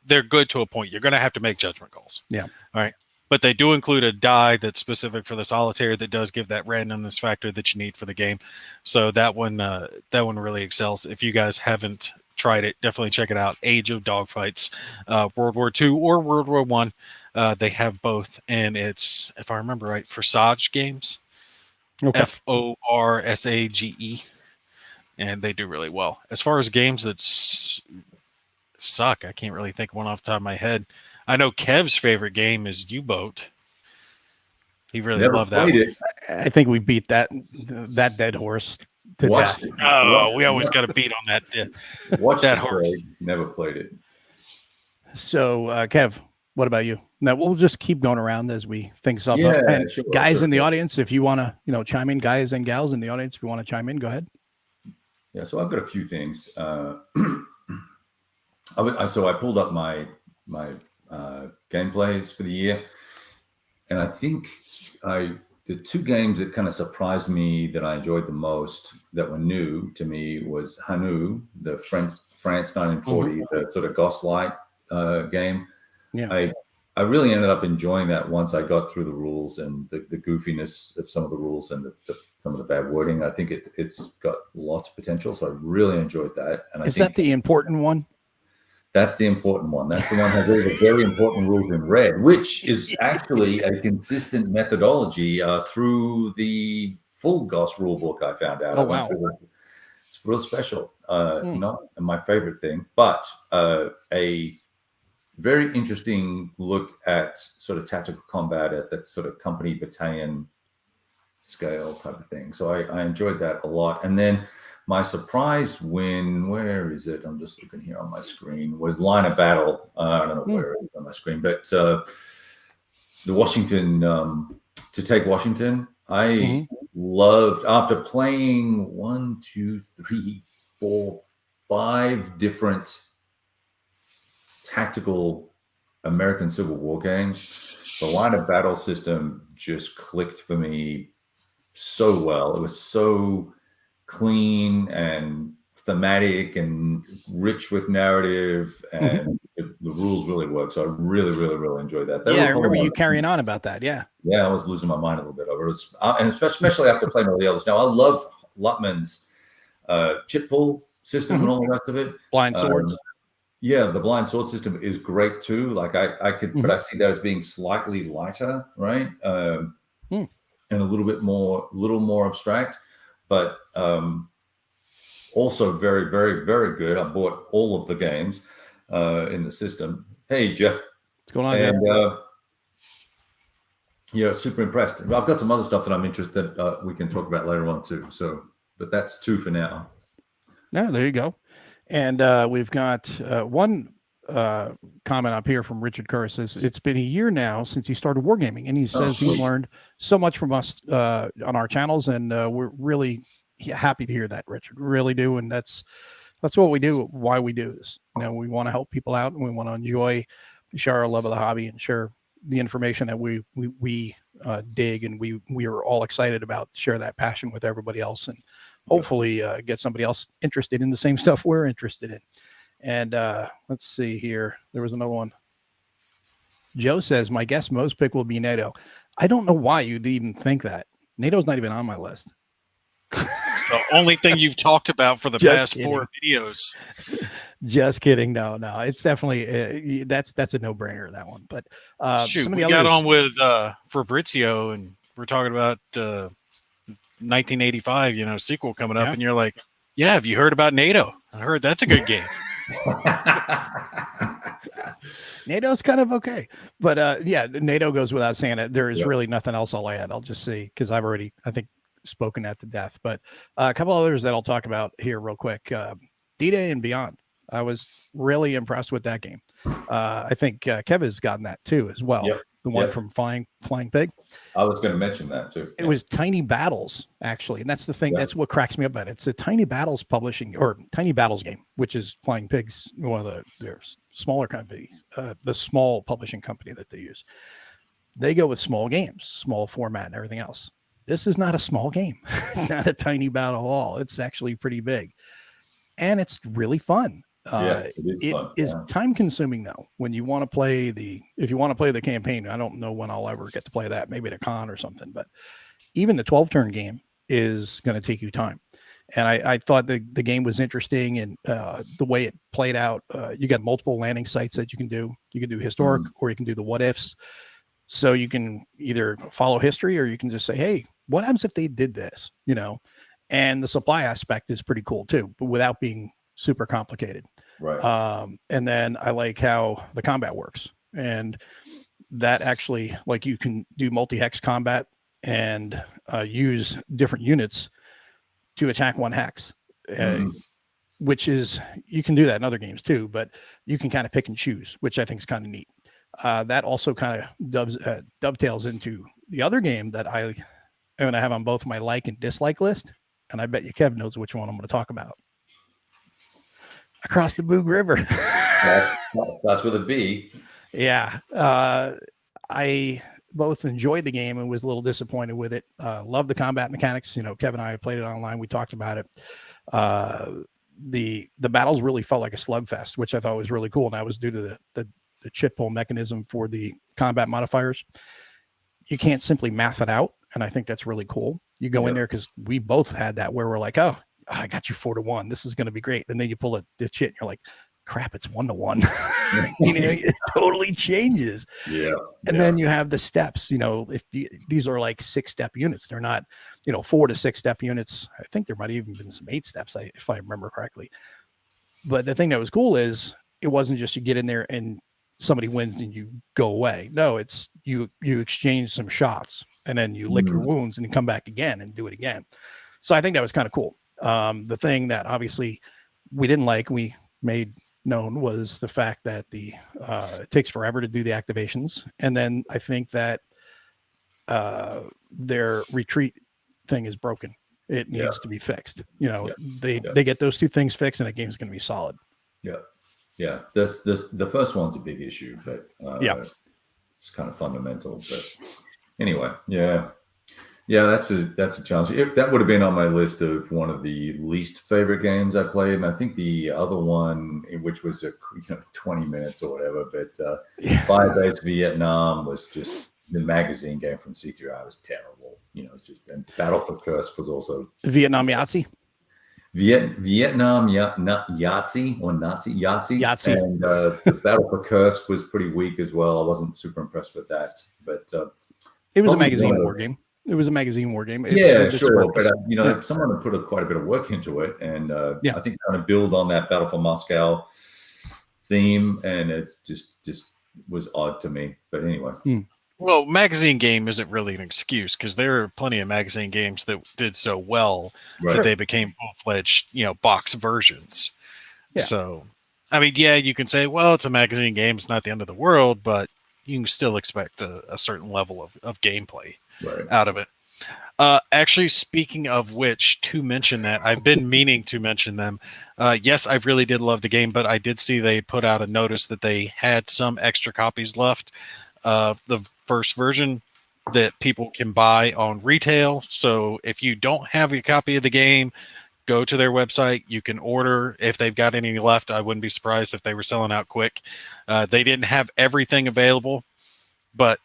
good to a point. You're going to have to make judgment calls. Yeah. All right. But they do include a die that's specific for the solitaire that does give that randomness factor that you need for the game. So that one really excels. If you guys haven't tried it, definitely check it out. Age of Dogfights, World War II or World War One. They have both, and it's, if I remember right, Forsage Games. Okay. Forsage, and they do really well. As far as games that suck, I can't really think of one off the top of my head. I know Kev's favorite game is U-Boat. He really Never loved that played one. it. I think we beat that dead horse to Watched death. it. Oh, we always got to beat on that. Yeah. Watched that it horse. play, never played it. So, Kev, what about you? Now we'll just keep going around as we think stuff up. Yeah, And sure, guys sure, in the sure. audience, if you want to, chime in, guys and gals in the audience, if you want to chime in, go ahead. Yeah, so I've got a few things. So I pulled up my gameplays for the year, and I think the two games that kind of surprised me that I enjoyed the most that were new to me was Hanu, the France 1940, the sort of Ghost Light game. Yeah. I really ended up enjoying that once I got through the rules and the goofiness of some of the rules and some of the bad wording. I think it's got lots of potential, so I really enjoyed that. And Is that the important one? That's the important one. That's the one that has all the very important rules in red, which is actually a consistent methodology through the full GOS rulebook I found out. Oh, wow. It's real special. Not my favorite thing, but a very interesting look at sort of tactical combat at that sort of company battalion scale type of thing. So I enjoyed that a lot. And then my surprise win, where is it? I'm just looking here on my screen, was Line of Battle. I don't know where it is on my screen, but the Washington, to take Washington, I loved, after playing 5 different tactical American Civil War games, the Line of Battle system just clicked for me so well. It was so clean and thematic and rich with narrative, and the rules really work. So I really, really, really enjoyed that. I remember you carrying on about that. Yeah, I was losing my mind a little bit over it, and especially after playing all the others. Now I love Lutman's chip pull system and all the rest of it. Blind swords. Yeah, the blind sword system is great too. Like I could, but I see that as being slightly lighter, right? And a little more abstract, but also very, very, very good. I bought all of the games in the system. Hey, Jeff. What's going on, Jeff? And super impressed. I've got some other stuff that I'm interested we can talk about later on too. So, but that's 2 for now. Yeah, there you go. And we've got one comment up here from Richard Kerr. Says it's been a year now since he started wargaming, and he says he learned so much from us on our channels, and we're really happy to hear that, Richard. We really do, and that's what we do. Why we do this? We want to help people out, and we want to share our love of the hobby, and share the information that we dig, and we are all excited about. Share that passion with everybody else, and hopefully get somebody else interested in the same stuff we're interested in. And let's see here. There was another one. Joe says, my guess most pick will be NATO. I don't know why you'd even think that. NATO's not even on my list. It's the only thing you've talked about for the past 4 videos. Just kidding. No, it's definitely that's a no-brainer, that one. But shoot, we got on with Fabrizio, and we're talking about 1985, sequel coming up, and you're like, yeah, have you heard about NATO? I heard that's a good game. NATO's kind of okay, but NATO goes without saying it. There is really nothing else I'll add. I'll just say, because I've already, I think, spoken that to death. But a couple others that I'll talk about here real quick. D-Day and Beyond. I was really impressed with that game. I think Kev has gotten that too as well. the one Yep. from Flying Pig. I was going to mention that too. It was Tiny Battles, actually. And that's the thing. Yeah. That's what cracks me up about it. It's a Tiny Battles publishing or Tiny Battles game, which is Flying Pigs, one of their smaller companies, the small publishing company that they use. They go with small games, small format and everything else. This is not a small game. It's not a tiny battle at all. It's actually pretty big. And it's really fun. It fun. is time consuming though. When you want to play if you want to play the campaign, I don't know when I'll ever get to play that, maybe at a con or something, but even the 12 turn game is going to take you time. And I thought the game was interesting and the way it played out. You got multiple landing sites that you can do. You can do historic or you can do the what ifs. So you can either follow history or you can just say, hey, what happens if they did this? And the supply aspect is pretty cool too, but without being super complicated. Right. And then I like how the combat works. And that actually, like, you can do multi-hex combat and use different units to attack one hex, which is, you can do that in other games too, but you can kind of pick and choose, which I think is kind of neat. That also kind of dovetails into the other game that I'm going to have on both my like and dislike list. And I bet you Kev knows which one I'm going to talk about. Across the Boog River. That's with a B. Yeah. I both enjoyed the game and was a little disappointed with it. Love the combat mechanics. Kev and I played it online. We talked about it. The battles really felt like a slugfest, which I thought was really cool. And that was due to the chip pull mechanism for the combat modifiers. You can't simply math it out. And I think that's really cool. You go in there, because we both had that where we're like, oh, I got you 4-1. This is going to be great. And then you pull the shit and you're like, crap, it's 1-1. It totally changes. Yeah. And then you have the steps, if these are like 6-step units, they're not, 4 to 6 step units. I think there might have even been some 8 steps, if I remember correctly. But the thing that was cool is it wasn't just you get in there and somebody wins and you go away. No, it's you exchange some shots and then you lick your wounds and you come back again and do it again. So I think that was kind of cool. The thing that obviously we didn't like, we made known, was the fact that it takes forever to do the activations. And then I think that their retreat thing is broken. It needs to be fixed. They get those two things fixed and the game's going to be solid. Yeah. Yeah. The first one's a big issue, but it's kind of fundamental. But anyway, yeah, that's a challenge. That would have been on my list of one of the least favorite games I played. And I think the other one, which was 20 minutes or whatever, but Firebase Vietnam was just the magazine game from C3I was terrible. It's just, and Battle for Kursk was also Vietnam Yahtzee. Vietnam Yahtzee or Nazi Yahtzee. And the Battle for Kursk was pretty weak as well. I wasn't super impressed with that, but it was a magazine war game. It was a magazine war game. Sure. But someone had put quite a bit of work into it, and I think kind of build on that Battle for Moscow theme, and it just was odd to me. But anyway. Well, magazine game isn't really an excuse, because there are plenty of magazine games that did so well that they became full-fledged, box versions. Yeah. So, I mean, you can say, well, it's a magazine game. It's not the end of the world, but you can still expect a certain level of gameplay out of it. Actually, speaking of which, to mention that, I've been meaning to mention them. Yes, I really did love the game, but I did see they put out a notice that they had some extra copies left of the first version that people can buy on retail. So if you don't have a copy of the game, go to their website. You can order if they've got any left. I wouldn't be surprised if they were selling out quick. They didn't have everything available, but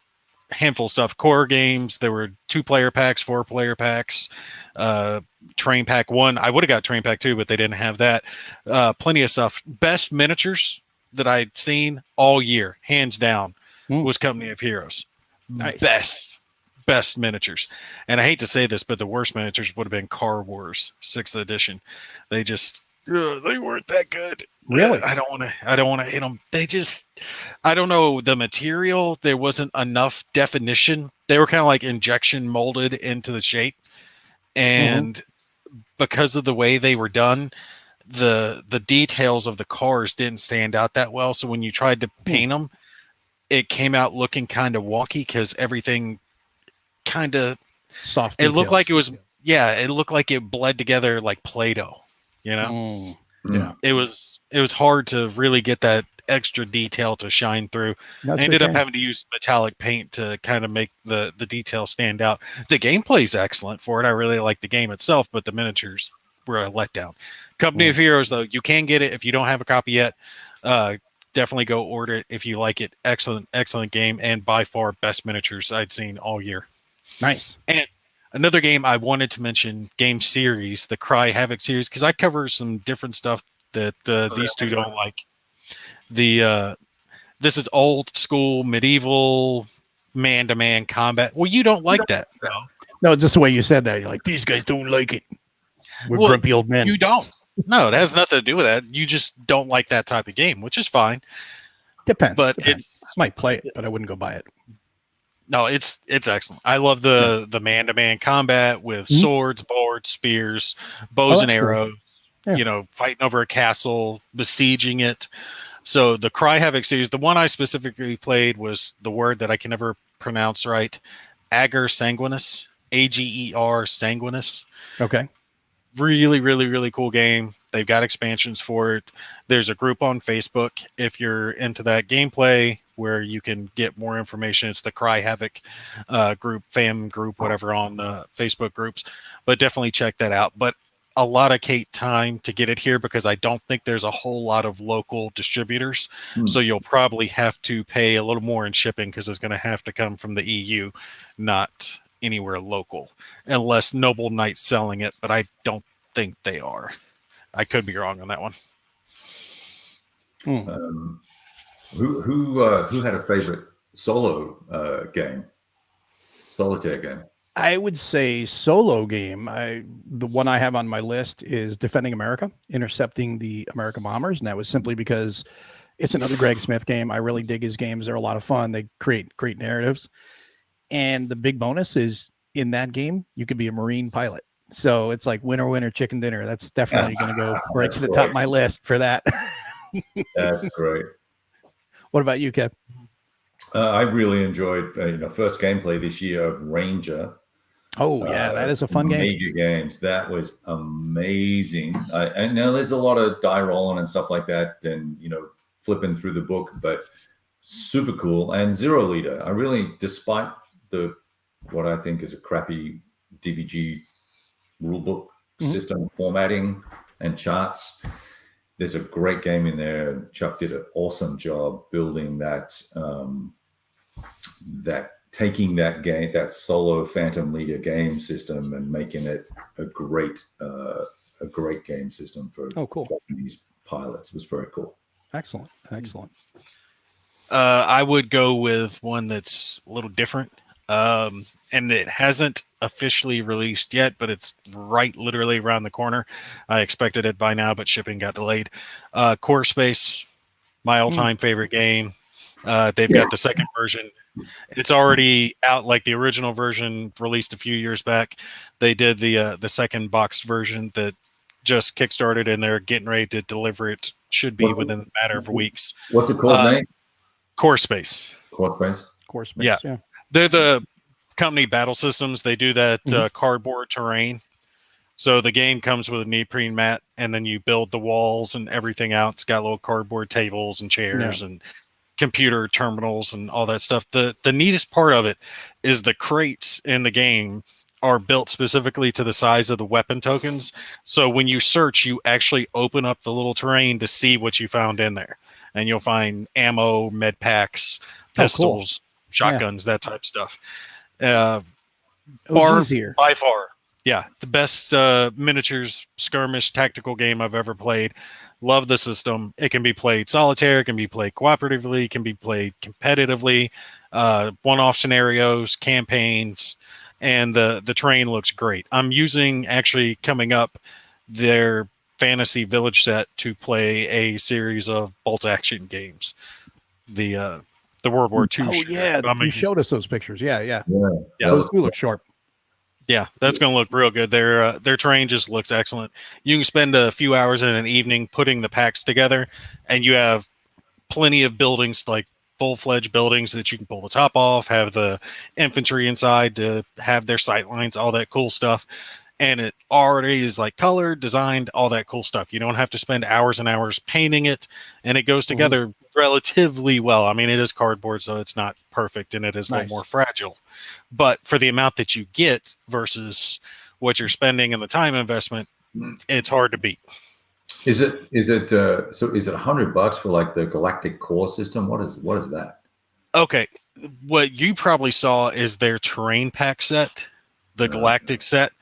handful of stuff. Core games, there were 2-player packs, 4-player packs, Train Pack 1. I would have got Train Pack 2, but they didn't have that. Plenty of stuff. Best miniatures that I'd seen all year, hands down, was Company of Heroes. Nice. Best miniatures. And I hate to say this, but the worst miniatures would have been Car Wars 6th edition. They just they weren't that good. Really? I don't want to hit them. They just, I don't know, the material, there wasn't enough definition. They were kind of like injection molded into the shape. And because of the way they were done, the details of the cars didn't stand out that well. So when you tried to paint them, it came out looking kind of wonky because everything kind of Soft it looked like details. it looked like it bled together like Play-Doh. You know, Mm, Mm. yeah. it was hard to really get that extra detail to shine through. That's I a ended up shame. having to use metallic paint to kind of make the detail stand out. The gameplay's excellent for it. I really like the game itself, but the miniatures were a letdown. Company of Heroes, though, you can get it if you don't have a copy yet. Definitely go order it if you like it. Excellent game, and by far best miniatures I'd seen all year. Nice. And another game I wanted to mention, game series, the Cry Havoc series, because I cover some different stuff that these two don't like. This is old school medieval man-to-man combat. Well, you don't like that. No, No, just the way you said that. You're like, these guys don't like it. We're Well, grumpy old men. you don't. No, it has nothing to do with that. You just don't like that type of game, which is fine. Depends. But Depends. I might play it, but I wouldn't go buy it. No, it's excellent. I love the man-to-man combat with Mhm. swords, boards, spears, bows and that's cool. arrows. Yeah. You know, fighting over a castle, besieging it. So the Cry Havoc series, the one I specifically played was the word that I can never pronounce right, Ager Sanguinus, Ager Sanguinus. Okay. Really, really, really cool game. They've got expansions for it. There's a group on Facebook if you're into that gameplay where you can get more information. It's the Cry Havoc group, fam group, whatever on Facebook groups. But definitely check that out. But a lot of Kate time to get it here because I don't think there's a whole lot of local distributors. So you'll probably have to pay a little more in shipping because it's going to have to come from the EU, not anywhere local, unless Noble Knight's selling it, but I don't think they are. I could be wrong on that one. Who had a favorite solo game, solitaire game? I would say solo game. The one I have on my list is Defending America, intercepting the American bombers, and that was simply because it's another Greg Smith game. I really dig his games; they're a lot of fun. They create great narratives, and the big bonus is in that game you could be a Marine pilot. So it's like winner, chicken dinner. That's definitely going to go right to the top of my list for that. That's great. What about you, Kev? I really enjoyed first gameplay this year of Ranger. Oh yeah, that is a fun game. Major games. That was amazing. I know there's a lot of die rolling and stuff like that, and flipping through the book, but super cool. And Zero Leader, I really, despite what I think is a crappy DVG rulebook system formatting and charts, there's a great game in there. Chuck did an awesome job building that. Taking that game, that solo Phantom Leader game system, and making it a great game system for Japanese pilots. It was very cool. Excellent. I would go with one that's a little different, and it hasn't officially released yet, but it's literally around the corner. I expected it by now, but shipping got delayed. Core Space, my all-time favorite game. They've got the second version. It's already out, like the original version released a few years back. They did the second boxed version that just kickstarted, and they're getting ready to deliver it. Should be within a matter of weeks. What's it called, name? Core Space. Core Space. Yeah. They're the company Battle Systems. They do that cardboard terrain. So the game comes with a neoprene mat, and then you build the walls and everything out. It's got little cardboard tables and chairs and computer terminals and all that stuff. The neatest part of it is the crates in the game are built specifically to the size of the weapon tokens. So when you search, you actually open up the little terrain to see what you found in there. And you'll find ammo, med packs, pistols, shotguns, that type of stuff. Easier. By far. Yeah, the best miniatures skirmish tactical game I've ever played. Love the system. It can be played solitaire, it can be played cooperatively, it can be played competitively, one-off scenarios, campaigns, and the terrain looks great. I'm using, actually coming up, their Fantasy Village set to play a series of bolt action games. The World War II. Oh yeah, you showed us those pictures. Yeah. Those do look sharp. Yeah, that's going to look real good. Their terrain just looks excellent. You can spend a few hours in an evening putting the packs together, and you have plenty of buildings, like full-fledged buildings that you can pull the top off, have the infantry inside to have their sight lines, all that cool stuff. And it already is like colored, designed, all that cool stuff. You don't have to spend hours and hours painting it, and it goes together relatively well. I mean, it is cardboard, so it's not perfect, and it is a little more fragile. But for the amount that you get versus what you're spending and the time investment, it's hard to beat. Is it so is it $100 for like the Galactic Core system? What is that? Okay. What you probably saw is their terrain pack set, the Galactic set.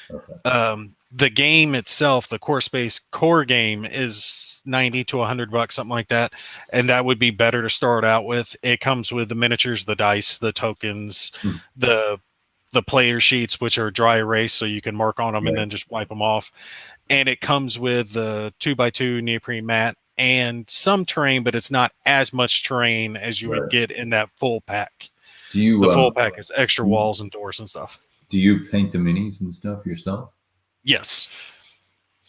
Okay. The game itself, the Core Space core game, is $90 to $100, something like that, and that would be better to start out with. It comes with the miniatures, the dice, the tokens, the player sheets, which are dry erase, so you can mark on them and then just wipe them off. And it comes with the 2x2 neoprene mat and some terrain, but it's not as much terrain as you would get in that full pack. The full pack is extra walls and doors and stuff. Do you paint the minis and stuff yourself? Yes.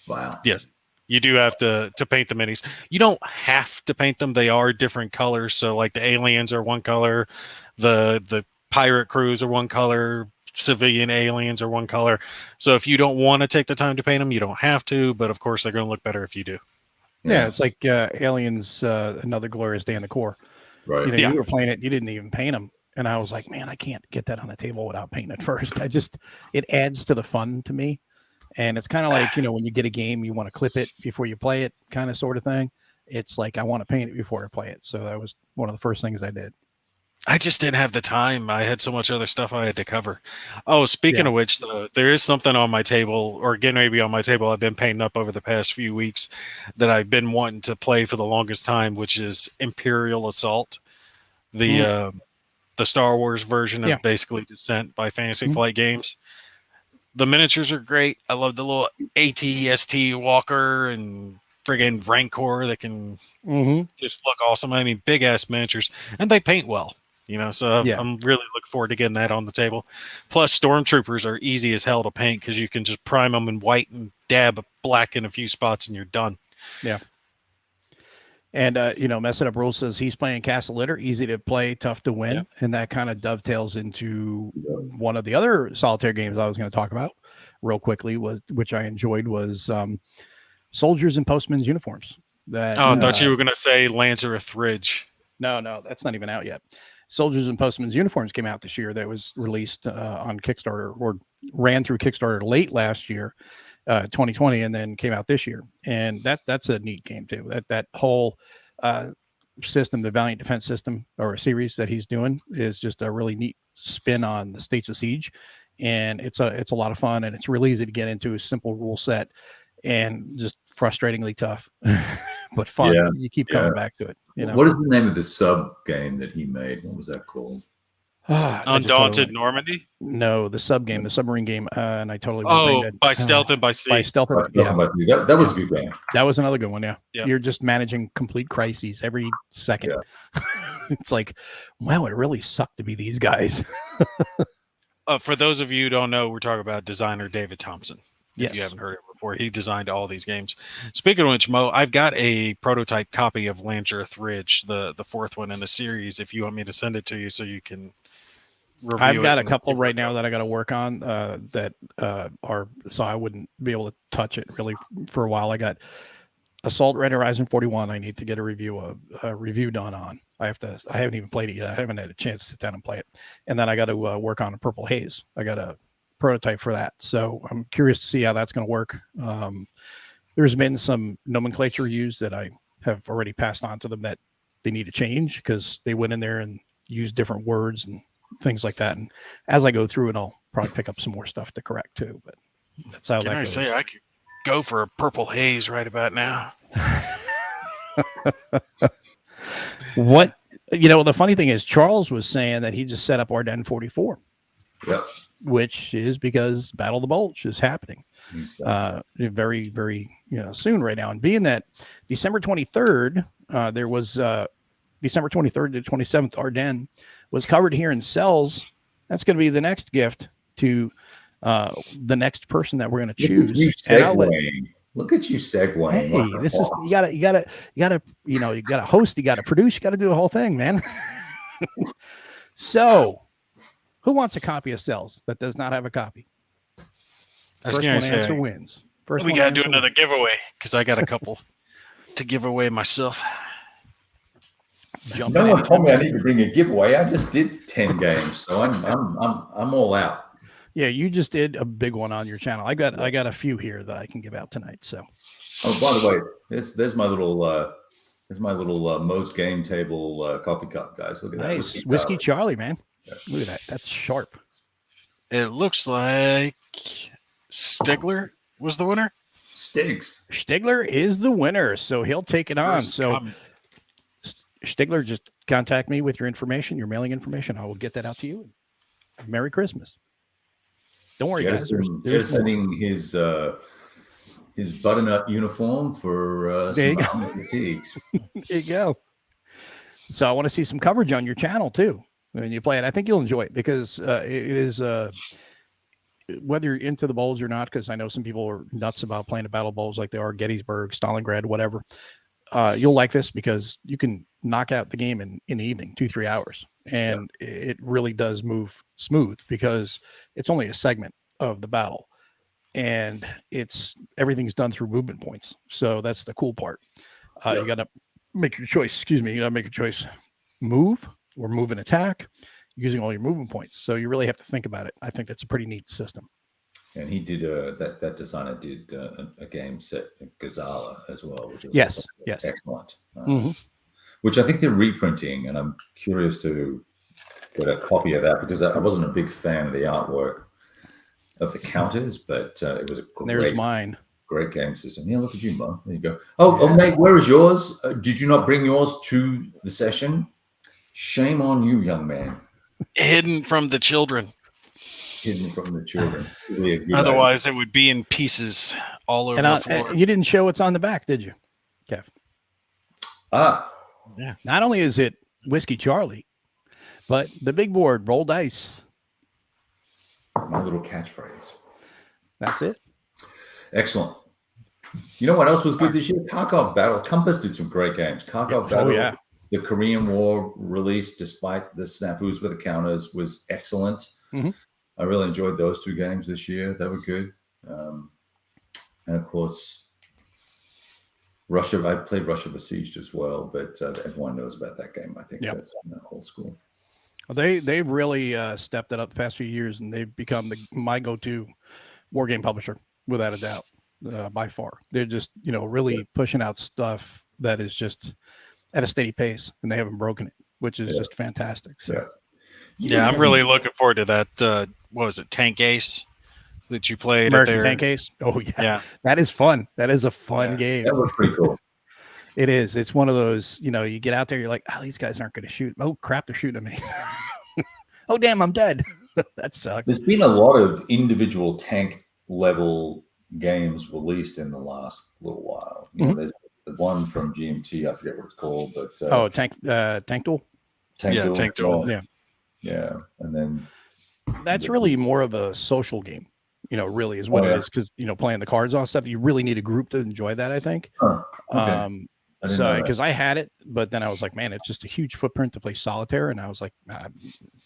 Wow. Yes. You do have to paint the minis. You don't have to paint them. They are different colors. So like the aliens are one color, the pirate crews are one color, civilian aliens are one color. So if you don't want to take the time to paint them, you don't have to. But of course, they're going to look better if you do. Yeah, it's like Aliens, Another Glorious Day in the Core. Right. You were playing it, you didn't even paint them. And I was like, man, I can't get that on the table without painting it first. It adds to the fun to me. And it's kind of like, when you get a game, you want to clip it before you play it, kind of sort of thing. It's like, I want to paint it before I play it. So that was one of the first things I did. I just didn't have the time. I had so much other stuff I had to cover. Oh, speaking of which, though, there is something on my table, or getting ready to be on my table, I've been painting up over the past few weeks that I've been wanting to play for the longest time, which is Imperial Assault, the Star Wars version of basically Descent by Fantasy Flight Games. The miniatures are great. I love the little AT-ST Walker and friggin' Rancor that can just look awesome. I mean, big-ass miniatures, and they paint well. So I'm really looking forward to getting that on the table. Plus, Stormtroopers are easy as hell to paint because you can just prime them in white and dab black in a few spots, and you're done. Yeah. And, Messing Up Rules says he's playing Castle Litter, easy to play, tough to win. Yeah. And that kind of dovetails into one of the other solitaire games I was going to talk about real quickly, which I enjoyed, was Soldiers in Postmen's Uniforms. I thought you were going to say Lancereth Ridge. No, that's not even out yet. Soldiers in Postmen's Uniforms came out this year. That was released on Kickstarter, or ran through Kickstarter late last year. 2020, and then came out this year, and that's a neat game too. That whole system, the Valiant Defense system or series that he's doing, is just a really neat spin on the States of Siege, and it's a lot of fun, and it's really easy to get into. A simple rule set, and just frustratingly tough, but fun. Yeah, you keep coming back to it. What is the name of the sub game that he made? What was that called? Undaunted Normandy? No, the sub game, the submarine game, and I totally By Stealth and by Sea. By Stealth and that was a good game. That was another good one. Yeah. You're just managing complete crises every second. Yeah. It's like, wow, it really sucked to be these guys. For those of you who don't know, we're talking about designer David Thompson. Yes. If you haven't heard it before, he designed all these games. Speaking of which, Mo, I've got a prototype copy of Lancereth Ridge, the fourth one in the series, if you want me to send it to you so you can review I've got a couple right now that I got to work on that are, so I wouldn't be able to touch it really for a while. I got Assault Red Horizon 41. I need to get a review done on. I haven't even played it yet. I haven't had a chance to sit down and play it. And then I got to work on a Purple Haze. I got a prototype for that. So I'm curious to see how that's going to work. There's been some nomenclature used that I have already passed on to them that they need to change because they went in there and used different words and things like that. And as I go through it, I'll probably pick up some more stuff to correct too. But that's how that goes. I could go for a Purple Haze right about now. What, the funny thing is Charles was saying that he just set up Ardennes 44. Yep. Which is because Battle of the Bulge is happening very, very soon right now. And being that December 23rd, there was December 23rd to 27th, Ardennes was covered here in cells. That's going to be the next gift to the next person that we're going to choose. Look at you segueing. Hey, this is you gotta host, you gotta produce, you gotta do the whole thing, man. So, who wants a copy of Cells that does not have a copy? First one to answer wins. First we one gotta to do another giveaway because I got a couple to give away myself. Jump No in one told me I anytime. need to bring a giveaway. I just did 10 games, so I'm all out. Yeah, you just did a big one on your channel. I got a few here that I can give out tonight. So, Oh, by the way, there's my little Moe's game table coffee cup, guys. Look at that. nice whiskey Charlie, man. Yeah. Look at that. That's sharp. It looks like Stigler was the winner. Stigler is the winner, so he'll take it on. So, Stigler, just contact me with your information, your mailing information. I will get that out to you. Merry Christmas. Don't worry, guys. Just sending his butternut uniform for some fatigues. There you go. So I want to see some coverage on your channel too when you play it. I think you'll enjoy it because it is whether you're into the bowls or not. Because I know some people are nuts about playing the battle bowls like they are Gettysburg, Stalingrad, whatever. You'll like this because you can knock out the game in the evening, 2-3 hours, and it really does move smooth because it's only a segment of the battle, and everything's done through movement points. So that's the cool part. You got to make your choice. Excuse me. You got to make your choice: move or move and attack, using all your movement points. So you really have to think about it. I think that's a pretty neat system. And he did that designer did a game set Gazala as well, which was yes, excellent. Which I think they're reprinting, and I'm curious to get a copy of that because I wasn't a big fan of the artwork of the counters, but it was a great game system. Yeah, look at you, Mo. There you go. Oh, mate, where is yours? Did you not bring yours to the session? Shame on you, young man. Hidden from the children. Really Otherwise, it would be in pieces all over the floor. You didn't show what's on the back, did you, Kev? Yeah. Not only is it Whiskey Charlie, but the big board, roll dice. My little catchphrase. That's it. Excellent. You know what else was good this year? Kharkov Battle. Compass did some great games. Kharkov Battle. The Korean War release, despite the snafus with the counters, was excellent. I really enjoyed those two games this year. They were good. And of course, Russia. I played Russia Besieged as well, but everyone knows about that game. I think that's old school. Well, they've really stepped it up the past few years, and they've become my go-to war game publisher without a doubt, by far. They're just really pushing out stuff that is just at a steady pace, and they haven't broken it, which is just fantastic. So. Yeah, I'm really looking forward to that. What was it, Tank Ace, that you played? American Tank Ace? Oh, yeah. That is fun. That is a fun game. That was pretty cool. It is. It's one of those, you get out there, you're like, oh, these guys aren't going to shoot. Oh, crap, they're shooting at me. Oh, damn, I'm dead. That sucks. There's been a lot of individual tank level games released in the last little while. There's the one from GMT, I forget what it's called, but Tank Duel? Tank Duel. Yeah. And then that's really more of a social game, really is what it is. Cause playing the cards on stuff, you really need a group to enjoy that, I think. Okay. Because I had it, but then I was like, man, it's just a huge footprint to play solitaire. And I was like,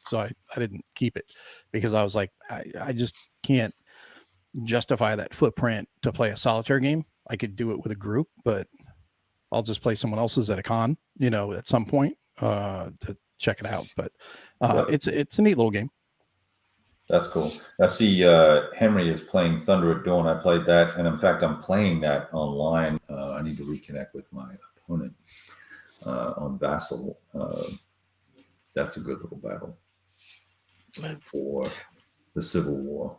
so I didn't keep it because I was like, I just can't justify that footprint to play a solitaire game. I could do it with a group, but I'll just play someone else's at a con, at some point to check it out. But it's a neat little game. That's cool. I see Henry is playing Thunder at Dawn. I played that, and in fact, I'm playing that online. I need to reconnect with my opponent on Vassal. That's a good little battle for the Civil War.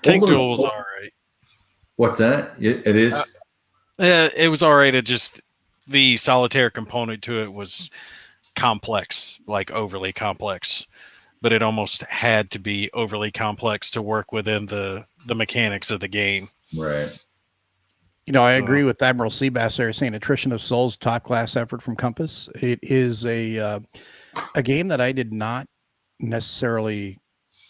Tank Duel was all right. What's that? It is? It was all right. It just, the solitaire component to it was complex, like overly complex. But it almost had to be overly complex to work within the mechanics of the game. Right. I agree with Admiral Seabass there saying Attrition of Souls, top class effort from Compass. It is a game that I did not necessarily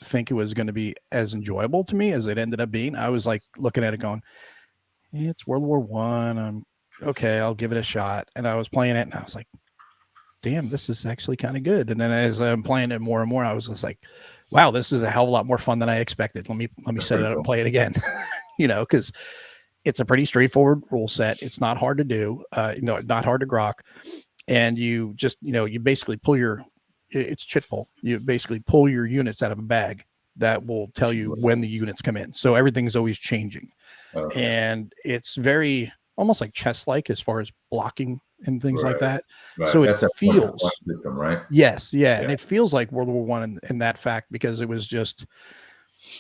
think it was going to be as enjoyable to me as it ended up being. I was like looking at it going, It's World War One. I'm okay. I'll give it a shot. And I was playing it, and I was like, damn, this is actually kind of good. And then as I'm playing it more and more, I was just like, wow, this is a hell of a lot more fun than I expected. Let me That's set it pretty up and cool. play it again. Because it's a pretty straightforward rule set. It's not hard to do. Not hard to grok. And you just, you basically pull it's chit pull. You basically pull your units out of a bag that will tell you when the units come in. So everything's always changing. Okay. And it's very almost like chess like as far as blocking and things like Right. that. Right. So it That's a feels system, right? yes, yeah. Yeah. And it feels like World War One in that fact because it was just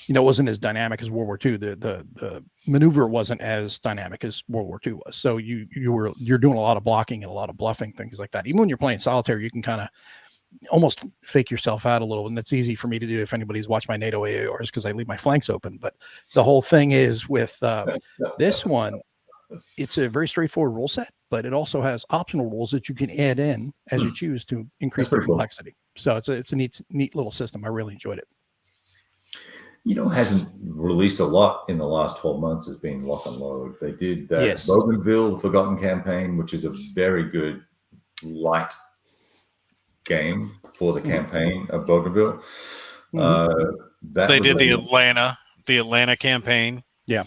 it wasn't as dynamic as World War II. The maneuver wasn't as dynamic as World War II was. So you're doing a lot of blocking and a lot of bluffing, things like that. Even when you're playing solitaire, you can kind of almost fake yourself out a little, and that's easy for me to do if anybody's watched my NATO AORs because I leave my flanks open. But the whole thing is with this one, it's a very straightforward rule set, but it also has optional rules that you can add in as you choose to increase the complexity. Cool. So it's a neat little system. I really enjoyed it. Hasn't released a lot in the last 12 months as being Lock and Load. They did that Yes. Bougainville Forgotten Campaign, which is a very good light game for the campaign of Bougainville. They did the Atlanta campaign. Yeah.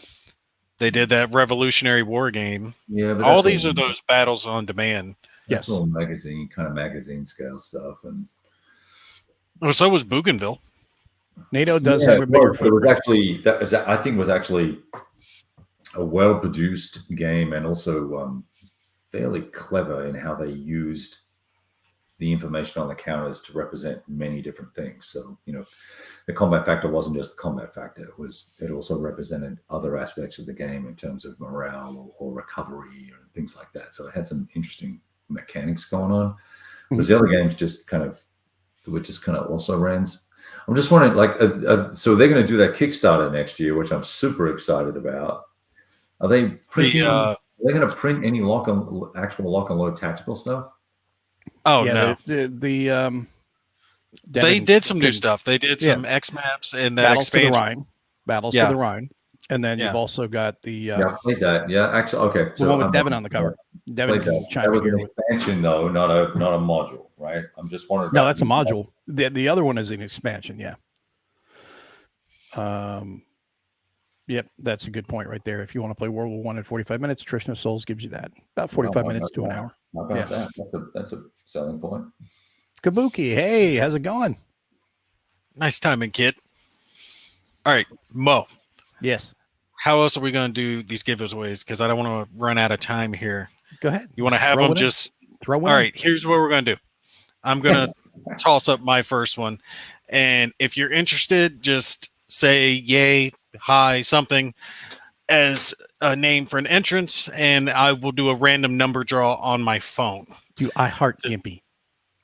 They did that Revolutionary War game. Yeah, but all these are those battles on demand. That's all magazine scale stuff, and well, so was Bougainville. NATO does have a bigger footprint. It was actually a well-produced game, and also fairly clever in how they used the information on the counters to represent many different things. So, the combat factor wasn't just the combat factor. It also represented other aspects of the game in terms of morale or recovery or things like that. So it had some interesting mechanics going on. Because the other games just kind of also rans. I'm just wondering, so they're going to do that Kickstarter next year, which I'm super excited about. Are they printing? Are they going to print any actual lock and load tactical stuff? Oh yeah, no, they did some new stuff. They did some X maps and that Battles expansion. To the Rhine, Battles to the Rhine, and then you've also got the I played that. Yeah, actually, okay. The one with Devin on the cover. Devin can chime in here. That was an expansion, though, not a module, right? I'm just wondering. No, that's a module. The other one is an expansion. Yeah. Yep, that's a good point right there. If you want to play World War One in 45 minutes, Attrition of Souls gives you that about 45 minutes to an hour. How about that? That's a selling point. Kabuki, hey, how's it going? Nice timing, kid. All right, Mo. Yes. How else are we going to do these giveaways? Because I don't want to run out of time here. Go ahead. You want to have them just throw one? All right, here's what we're going to do. I'm going to toss up my first one. And if you're interested, just say yay, hi, something as a name for an entrance, and I will do a random number draw on my phone. I heart Gimpy.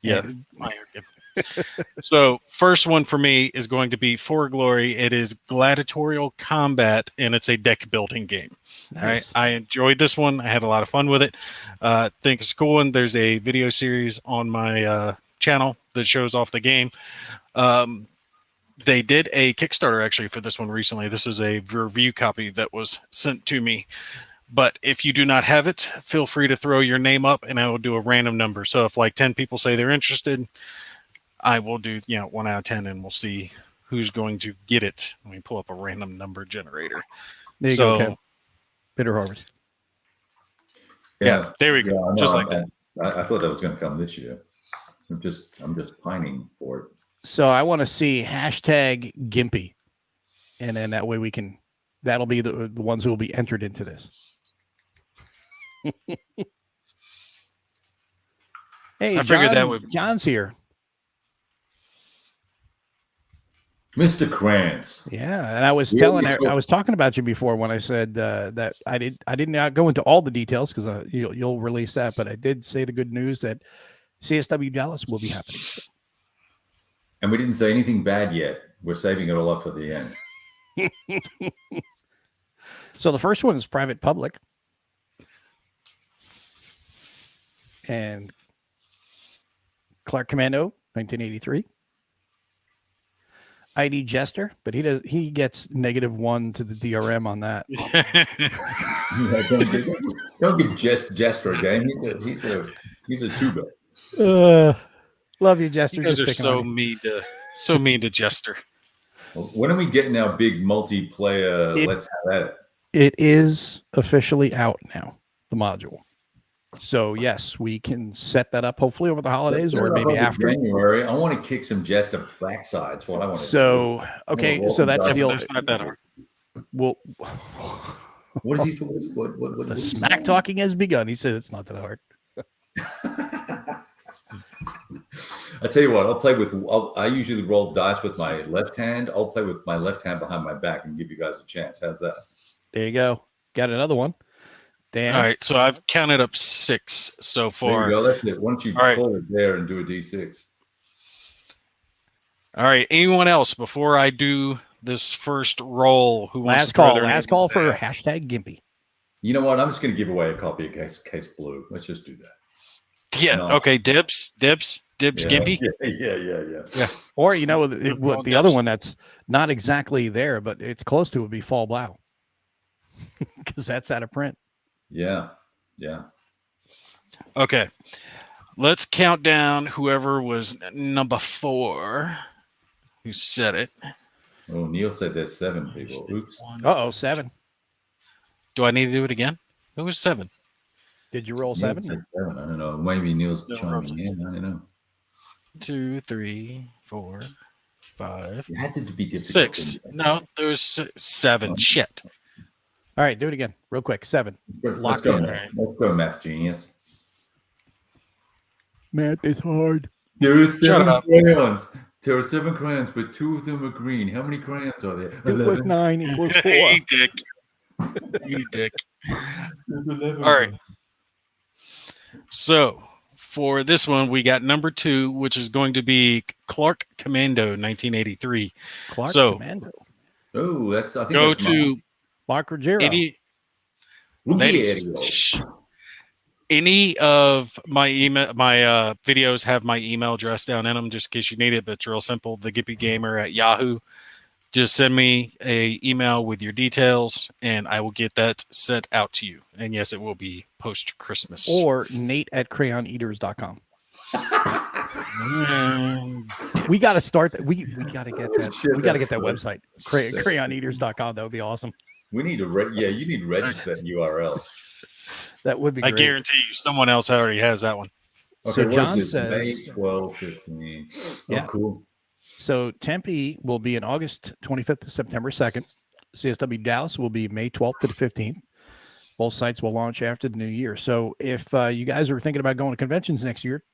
Yeah, I heart Gimpy. So first one for me is going to be For Glory. It is gladiatorial combat, and it's a deck building game. Nice. All right, I enjoyed this one. I had a lot of fun with it. Think it's a cool one. There's a video series on my channel that shows off the game. They did a Kickstarter actually for this one recently. This is a review copy that was sent to me. But if you do not have it, feel free to throw your name up and I will do a random number. So if like 10 people say they're interested, I will do 1 out of 10 and we'll see who's going to get it. Let me pull up a random number generator. There you go, Kev. Bitter Harvest. Yeah, there we go. Just like that. I thought that was going to come this year. I'm just pining for it. So I want to see hashtag Gimpy. And then that way that'll be the ones who will be entered into this. Hey, I figured that would. John's here. Mr. Krantz. Yeah, and I was talking about you before when I said that I did not go into all the details because you'll release that, but I did say the good news that CSW Dallas will be happening. And we didn't say anything bad yet. We're saving it all up for the end. So the first one is Private Public. And Clark Commando, 1983. ID Jester, but he gets -1 to the DRM on that. Don't give Jester a game. He's a tuber. Love you, Jester. You guys Just are picking on so mean to Jester. When are we getting our big multiplayer? Let's have at it. It is officially out now, the module. So yes, we can set that up hopefully over the holidays or maybe after January. I want to kick some Jester backsides. What I want to So do. okay, so that's the deal. It's not that hard. Well, what is he? What the smack talking has begun. He said it's not that hard. I tell you what, I usually roll dice with my left hand. I'll play with my left hand behind my back and give you guys a chance. How's that? There you go. Got another one. Dan. All right, so I've counted up 6 so far. There you go. That's it. Why don't you pull it there and do a D6? All right. Anyone else before I do this first roll? Who wants last call for hashtag Gimpy. You know what? I'm just going to give away a copy of Case Blue. Let's just do that. Yeah. No. Okay. Dibs. Yeah. Gimpy. Yeah. Or the other one that's not exactly there, but it's close to it would be Fall Blau because that's out of print. Yeah. Okay. Let's count down whoever was number 4 who said it. Oh, Neil said there's 7 people. Oops. 7. Do I need to do it again? Who was 7? Did you roll Neil 7? said 7. I don't know. Maybe Neil's chiming in. I don't know. 2, 3, 4, 5. It had to be difficult. 6. No, there's 7. Oh. Shit. All right, do it again, real quick. 7. Let's go, math genius. Math is hard. There are 7 crayons. There are 7 crayons, but 2 of them are green. How many crayons are there? 2 plus 9 equals 4. You dick. You dick. All right. So for this one, we got number 2, which is going to be Clark Commando, 1983. Clark Commando. Oh, I think go that's to Mark Ruggiero. Any of my videos have my email address down in them, just in case you need it. But it's real simple. TheGippyGamer@Yahoo. Just send me a email with your details, and I will get that sent out to you. And yes, it will be post Christmas. Or Nate@crayoneaters.com. We got to start that. We got to get that. We got to get that website. Crayoneaters.com. That would be awesome. We need to you need to register that URL. That would be great. I guarantee you someone else already has that one. Okay, so John says May 12, 15. Yeah. Oh, cool. So Tempe will be in August 25th to September 2nd. CSW Dallas will be May 12th to the 15th. Both sites will launch after the new year. So if you guys are thinking about going to conventions next year,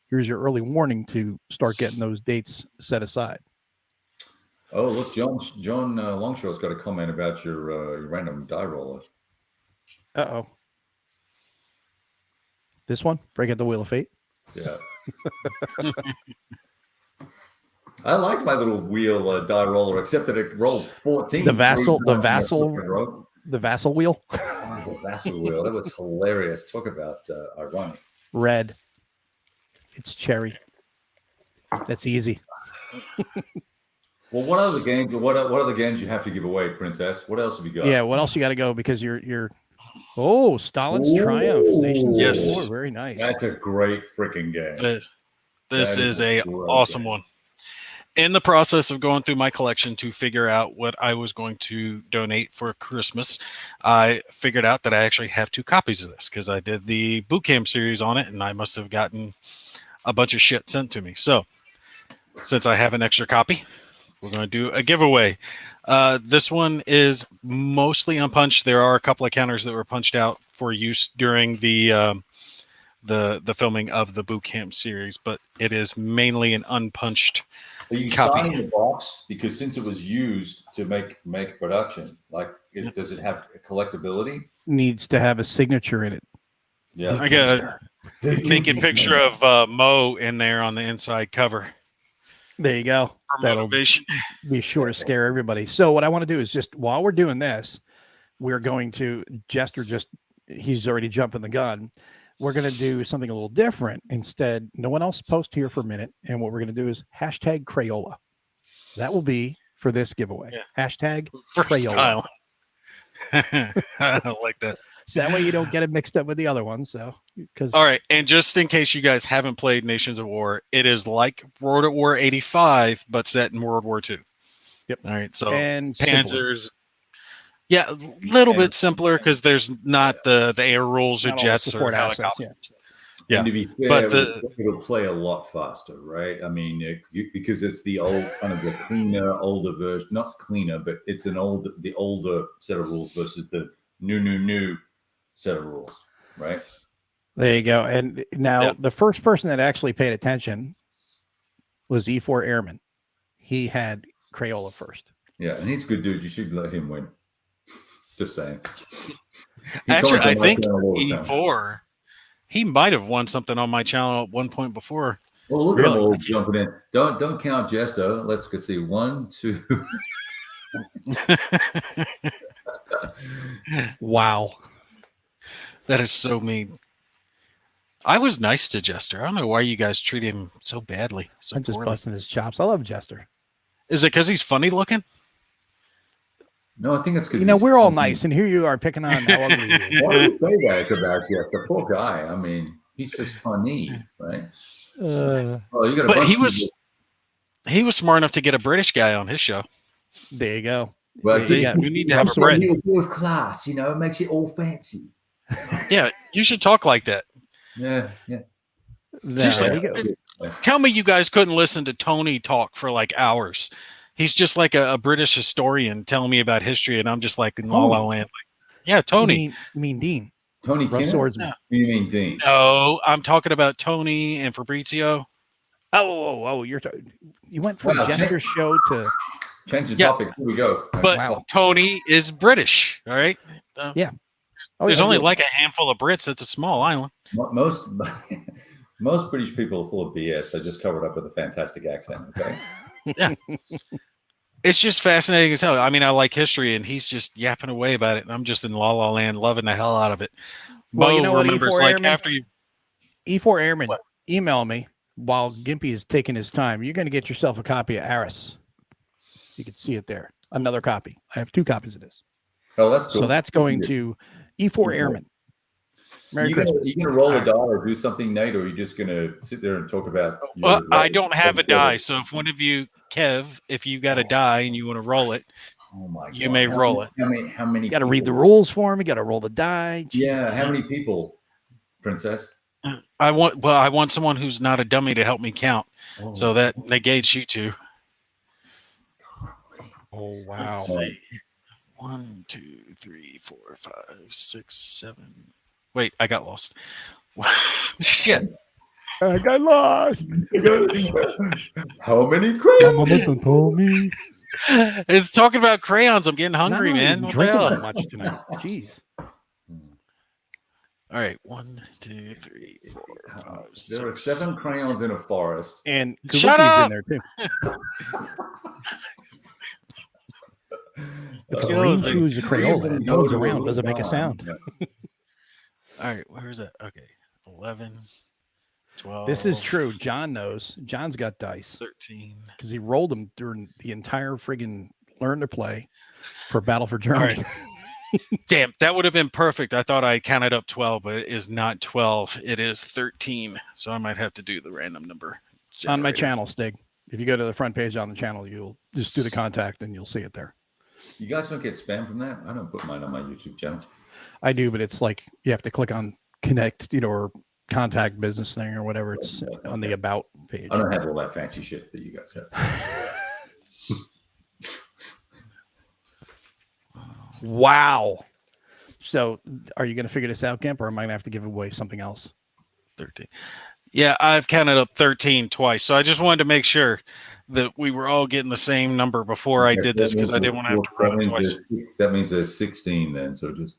here's your early warning to start getting those dates set aside. Oh, look, John Longshaw's got a comment about your random die roller. Uh-oh. This one? Break out the Wheel of Fate? Yeah. I liked my little wheel die roller, except that it rolled 14. The vassal wheel. Oh, the vassal wheel. That was hilarious. Talk about ironic. Red. It's cherry. That's easy. Well, what other games? What other games you have to give away, Princess? What else have you got? Yeah, what else you got to go? Because you're. Oh, Stalin's Triumph. Nations of War. Very nice. That's a great freaking game. This is a awesome one. In the process of going through my collection to figure out what I was going to donate for Christmas, I figured out that I actually have 2 copies of this because I did the boot camp series on it, and I must have gotten a bunch of shit sent to me. So since I have an extra copy, we're going to do a giveaway. This one is mostly unpunched. There are a couple of counters that were punched out for use during the filming of the boot camp series, but it is mainly an unpunched Are you copy. signing the box because since it was used to make production, does it have collectability? Needs to have a signature in it. Yeah, I got a thinking picture of Mo in there on the inside cover. There you go. That'll Motivation. be sure to scare everybody. So what I want to do is just while we're doing this, we're going to he's already jumping the gun. We're going to do something a little different. Instead, no one else post here for a minute. And what we're going to do is hashtag Crayola. That will be for this giveaway. Yeah. Hashtag Freestyle. Crayola. I like that. So that way you don't get it mixed up with the other ones. So, because All right, and just in case you guys haven't played Nations of War, it is like World at War 85, but set in World War II. Yep. All right, so and simpler. Panzers. Yeah, a little bit simpler because there's not the air rules or Not all the jets or support assets, helicopters. yeah. Yeah, And to be fair, but it'll play a lot faster, right? I mean, because it's the old kind of the cleaner, older version. Not cleaner, but it's the older set of rules versus the new set of rules, right? There you go. And now the first person that actually paid attention was E4 Airman. He had Crayola first. Yeah, and he's a good dude. You should let him win. Just saying. Actually, I think E4, he might have won something on my channel at one point before. Well, look at them all jumping in. Don't count Jester. Let's go see. 1, 2. Wow. That is so mean. I was nice to Jester. I don't know why you guys treat him so badly. So I'm just poorly. busting his chops. I love Jester. Is it because he's funny looking? No, I think it's because we're all nice, and here you are picking on how ugly he is. Why do you say that about Jeff? The poor guy. I mean, he's just funny, right? Uh, Oh, you got. But he was smart enough to get a British guy on his show. there you go. Well, Yeah, we need to have a so Brit. he with class, it makes it all fancy. Yeah, you should talk like that. Yeah. Seriously, There you go. tell me you guys couldn't listen to Tony talk for like hours. He's just like a British historian telling me about history, and I'm just like in La La Land. Like, yeah, Tony. You mean Dean? Tony Rough Kinner? swordsman. You mean Dean? No, I'm talking about Tony and Fabrizio. Oh! You went from Wow, Jester's show to Change the topic. Here we go. But Wow. Tony is British. All right. Yeah. There's only like a handful of Brits. It's a small island. Most British people are full of BS. They just cover it up with a fantastic accent. Okay. Yeah. It's just fascinating as hell. I mean, I like history, and he's just yapping away about it, and I'm just in La La Land, loving the hell out of it. Well, Mo you know what, remembers E4 like Airman? after you. E4 Airman. Email me while Gimpy is taking his time. You're going to get yourself a copy of Aris. You can see it there. Another copy. I have 2 copies of this. Oh, that's cool. So that's going to E4 Airman. Merry Christmas. You gonna roll a die or do something, Nate, or are you just gonna sit there and talk about? Well, I don't have a die, so if one of you, Kev, if you got a die and you want to roll it, oh my God. you may roll it. How many? You got to read the rules for him. You got to roll the die. Yeah, how many people, Princess? I want someone who's not a dummy to help me count, so that negates you two. Oh Let's see. 1, 2, 3, 4, 5, 6, 7. Wait, I got lost. Shit. I got lost. How many crayons? told me. It's talking about crayons. I'm getting hungry, Not man. What the drinking hell? that much tonight. Jeez. All right, 1, 2, 3, 4, 5, 6. There are 7 crayons in a forest. And Shut Kaluki's up! in there too. If a Killing green me. chews a Crayola and no one's around, doesn't make a sound. All right, where is that? Okay, 11, 12. This is true. John knows. John's got dice 13. because he rolled them during the entire friggin' Learn to Play for Battle for Germany. Damn, that would have been perfect. I thought I counted up 12, but it is not 12. It is 13. So I might have to do the random number On my generator. channel, Stig. If you go to the front page on the channel, you'll just do the contact and you'll see it there. You guys don't get spam from that? I don't put mine on my YouTube channel. I do, but it's like you have to click on connect, or contact business thing or whatever. It's on the about page. I don't have all that fancy shit that you guys have. Wow. So are you going to figure this out, Kemp, or am I going to have to give away something else? 13. Yeah, I've counted up 13 twice. So I just wanted to make sure that we were all getting the same number before I did this because I didn't want to have to run it twice. That means there's 16 then. So just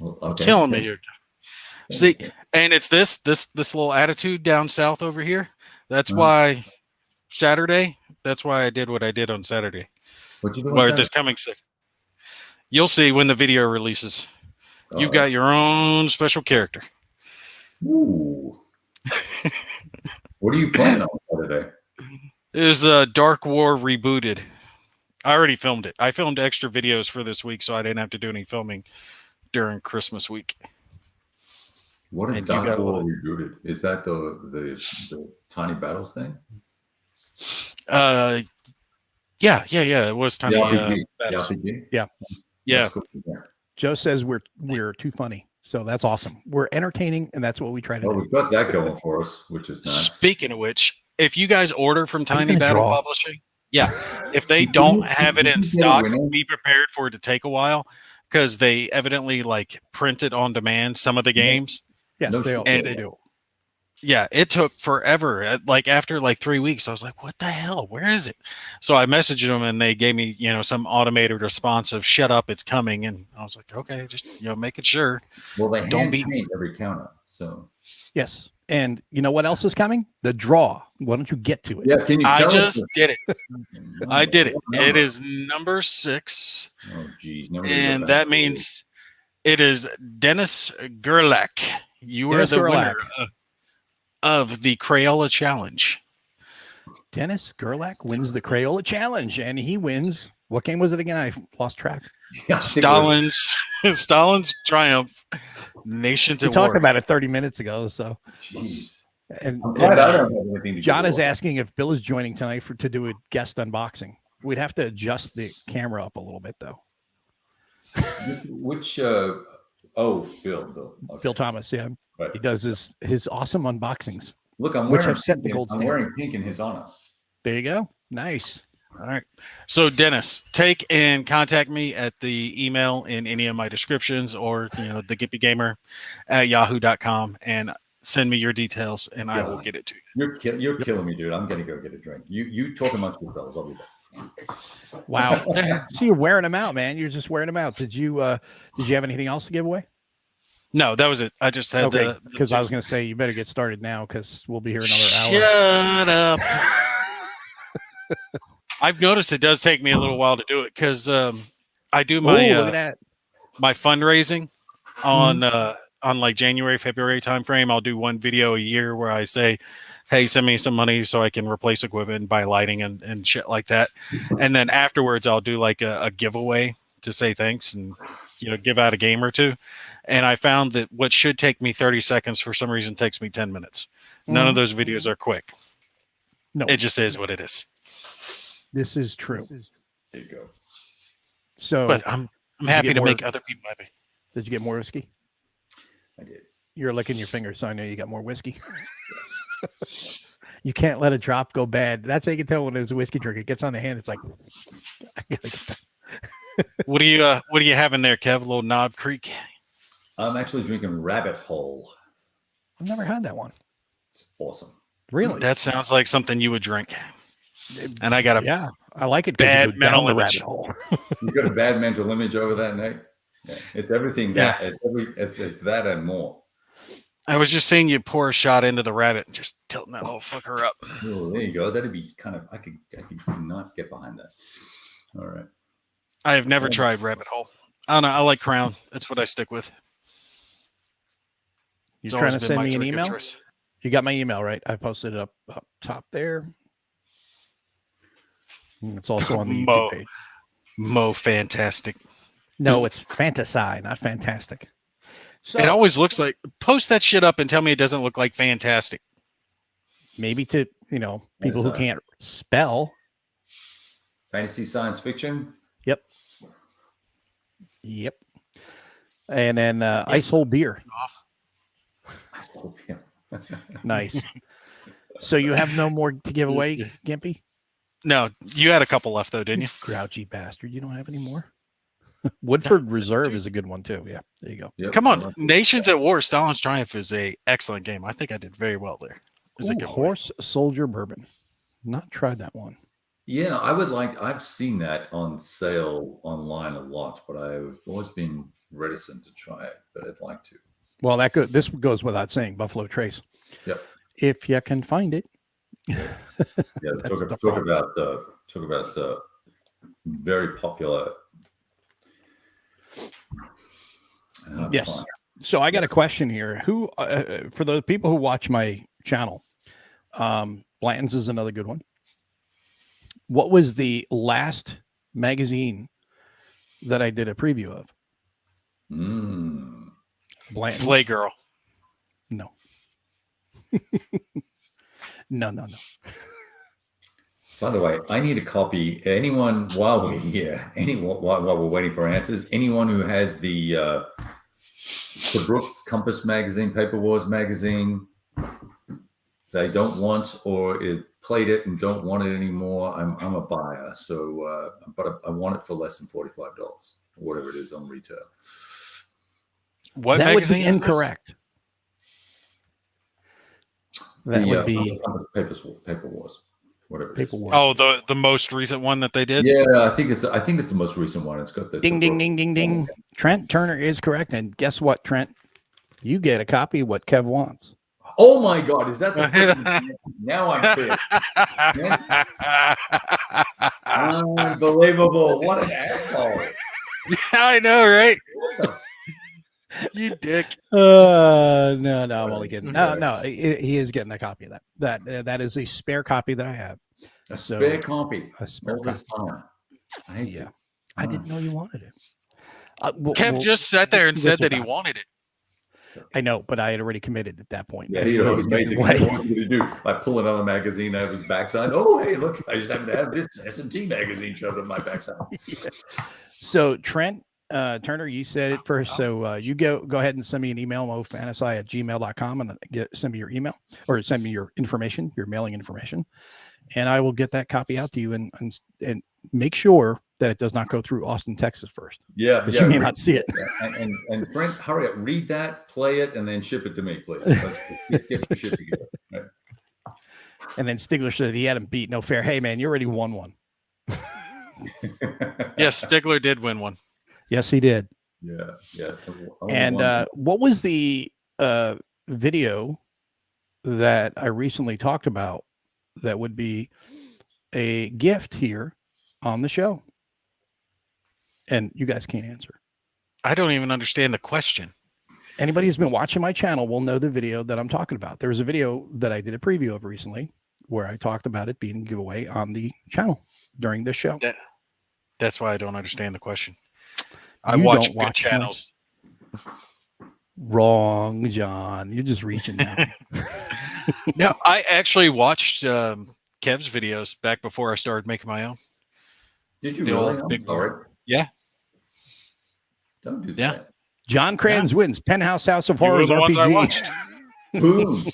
okay. Killing me here. See, and it's this little attitude down south over here. That's why Saturday. That's why I did what I did on Saturday. What you doing? Well, this coming sick. You'll see when the video releases. You've got your own special character. Ooh. What are you planning on, by today? Is Dark War rebooted. I already filmed it. I filmed extra videos for this week, so I didn't have to do any filming during Christmas week. What is And you Dark got a War lot rebooted? Is that the Tiny Battles thing? Yeah. It was The Tiny. RPG. The Battles. RPG? Yeah. Yeah. That's cool. Yeah. Joe says we're too funny, so that's awesome. We're entertaining, and that's what we try to Well, do. we've got that going for us, which is nice. Speaking of which, if you guys order from you Tiny gonna Battle draw? Publishing, if they don't have it in Did you get a stock, winner? be prepared for it to take a while because they evidently like print it on demand. Some of the games. Yes, No they, shit. they do. Yeah, it took forever. Like after like 3 weeks, I was like, "What the hell? Where is it?" So I messaged them, and they gave me, some automated response of "Shut up, it's coming." And I was like, "Okay, just making sure." Well, they Don't hand be- paint every counter. So Yes, and you know what else is coming? The draw. Why don't you get to it? yeah, can you I tell us just the did it. I did it. what It number? is number 6, Oh, geez. Never and that means it is Dennis Gerlach. You Dennis are the Gerlach. winner of the Crayola Challenge. Dennis Gerlach wins the Crayola Challenge, and he wins. What game was it again? I lost track. Stalin's Triumph. Nations We at talked War. about it 30 minutes ago. So, Jeez. and, I'm glad and, I don't have anything to John give is away. asking if Bill is joining tonight to do a guest unboxing. We'd have to adjust the camera up a little bit, though. Which Bill. Okay. Bill Thomas, yeah, Right. he does his awesome unboxings. Look, I'm which wearing have set pink the in- gold I'm standard. wearing pink in his honor. There you go. Nice. All right. So, Dennis, take and contact me at the email in any of my descriptions or, the Gimpy Gamer at yahoo.com and send me your details and I will get it to you. You're killing me, dude. I'm gonna go get a drink. You talk amongst yourselves. I'll be back. Wow. So you're wearing them out, man. You're just wearing them out. Did you have anything else to give away? No, that was it. I just had Okay, because I was going to say you better get started now because we'll be here another hour. Shut up. I've noticed it does take me a little while to do it because I do my look at that. my fundraising on like January, February timeframe. I'll do one video a year where I say, "Hey, send me some money so I can replace equipment, buy lighting, and shit like that." And then afterwards, I'll do like a giveaway to say thanks and give out a game or two. And I found that what should take me 30 seconds for some reason takes me 10 minutes. None of those videos are quick. No, It just is what it is. this is true. There you go. So, But I'm you happy get to more- make other people happy. did you get more whiskey? I did. You're licking your fingers, so I know you got more whiskey. You can't let a drop go bad. That's how you can tell when it's a whiskey drink. It gets on the hand. It's like, I gotta get that. What do you have in there, Kev? A little Knob Creek. I'm actually drinking Rabbit Hole. I've never had that one. It's awesome. Really? That sounds like something you would drink. And I got a Yeah, I like it. 'cause bad you go mental down the image. rabbit hole. You got a bad mental image over that, Nate? Yeah. It's everything that it's that and more. I was just seeing you pour a shot into the rabbit and just tilting that little fucker up. Oh, there you go. That'd be kind of I could not get behind that. All right. I have never tried Rabbit Hole. I don't know. I like Crown. That's what I stick with. You It's trying always to been send my me an drink of email? choice. You got my email, right? I posted it up top there. And it's also on the Mo. YouTube page. Mo fantastic. No, it's Fantasy, not Fantastic. So It always looks like post that shit up and tell me it doesn't look like fantastic. maybe to people Yes, who can't spell. Fantasy science fiction. Yep. And then Ice Hole Beer. Off. I still feel. Nice. So you have no more to give away, Gimpy? No, you had a couple left though, didn't you? Grouchy bastard. You don't have any more? Woodford Reserve is a good one too. Yeah, there you go. Yep. Come on, Nations at War, Stalin's Triumph is a excellent game. I think I did very well there. Is a Ooh, good one. Horse Soldier Bourbon. Not tried that one. Yeah, I would like. I've seen that on sale online a lot, but I've always been reticent to try it. But I'd like to. Well, this goes without saying. Buffalo Trace. Yep. If you can find it. Yeah, That's the talk problem. about very popular. Yes. fine. So I got a question here. Who, for the people who watch my channel, Blanton's is another good one. What was the last magazine that I did a preview of? Blanton's? Playgirl. No. No. By the way, I need a copy. Anyone while we're here, while we're waiting for answers, anyone who has the Brook Compass magazine, Paper Wars magazine, they don't want or played it and don't want it anymore. I'm a buyer, so but I want it for less than $45, or whatever it is on retail. What that would be magazine is this? incorrect. That would be Paper Wars, whatever it Paper is. Wars. Oh, the most recent one that they did. Yeah, I think it's the most recent one. It's got the Ding, ding, ding, ding, ding. Trent Turner is correct. And guess what, Trent? You get a copy of what Kev wants. Oh my God, is that the freaking now I'm pissed. Unbelievable. What an asshole. I know, right? You dick. No, I'm only kidding. No, he is getting a copy of that. That is a spare copy that I have. A spare copy. A spare all this time. I didn't know you wanted it. Kev just sat there and said that he wanted it. I know, but I had already committed at that point. Yeah, he always made the what he wanted to do. Like pull another magazine out of his backside. Oh, hey, look, I just happen to have this S&T magazine shoved in my backside. Yeah. So Trent Turner, you said it first. So you go ahead and send me an email, mofantasy@gmail.com, and send me your email or send me your information, your mailing information, and I will get that copy out to you and make sure that it does not go through Austin, Texas first. Yeah, because you may not see it. And Brent, hurry up, read that, play it, and then ship it to me, please. Let's get your shit together. Right. And then Stigler said he had him beat. No fair. Hey man, you already won one. Yes, Stigler did win one. Yes, he did. Yeah. And what was the video that I recently talked about that would be a gift here on the show? And you guys can't answer. I don't even understand the question. Anybody who's been watching my channel will know the video that I'm talking about. There was a video that I did a preview of recently where I talked about it being a giveaway on the channel during this show. That's why I don't understand the question. I watch good channels. Wrong, John. You're just reaching now. No, I actually watched Kev's videos back before I started making my own. Did you really? Big sorry. Yeah. Don't do that. John Kranz wins Penthouse House of Horrors RPG. Ones I watched. Boom.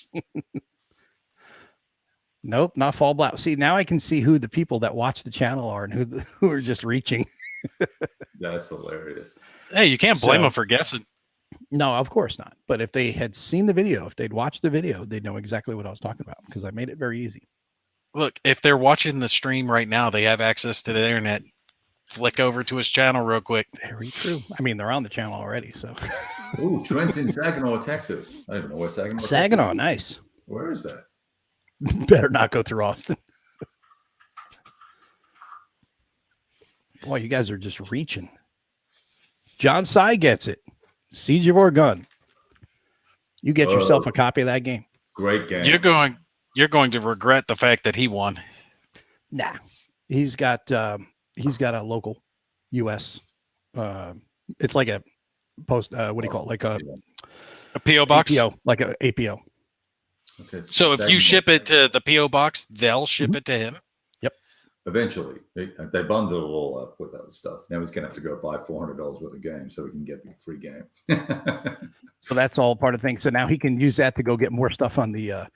Nope, not Fall Black. See, now I can see who the people that watch the channel are and who are just reaching. That's hilarious. Hey, you can't blame them for guessing. No, of course not. But if they had seen the video, if they'd watched the video, they'd know exactly what I was talking about because I made it very easy. Look, if they're watching the stream right now, they have access to the internet. Flick over to his channel real quick. Very true. I mean, they're on the channel already, so. Ooh, Trent's in Saginaw, Texas. I don't even know where Saginaw. Saginaw, nice. Where is that? Better not go through Austin. Boy, you guys are just reaching. John Sy gets it. Siege of Oregon. You get yourself a copy of that game. Great game. You're going to regret the fact that he won. Nah, he's got a local U.S. It's like a post. What do you call it? Like a PO box. APO, like a APO. Okay, so if you ship it to the PO box, they'll ship it to him. Yep. Eventually, they bundle it all up with other stuff. Now he's gonna have to go buy $400 worth of games so he can get the free game. So that's all part of the thing. So now he can use that to go get more stuff on the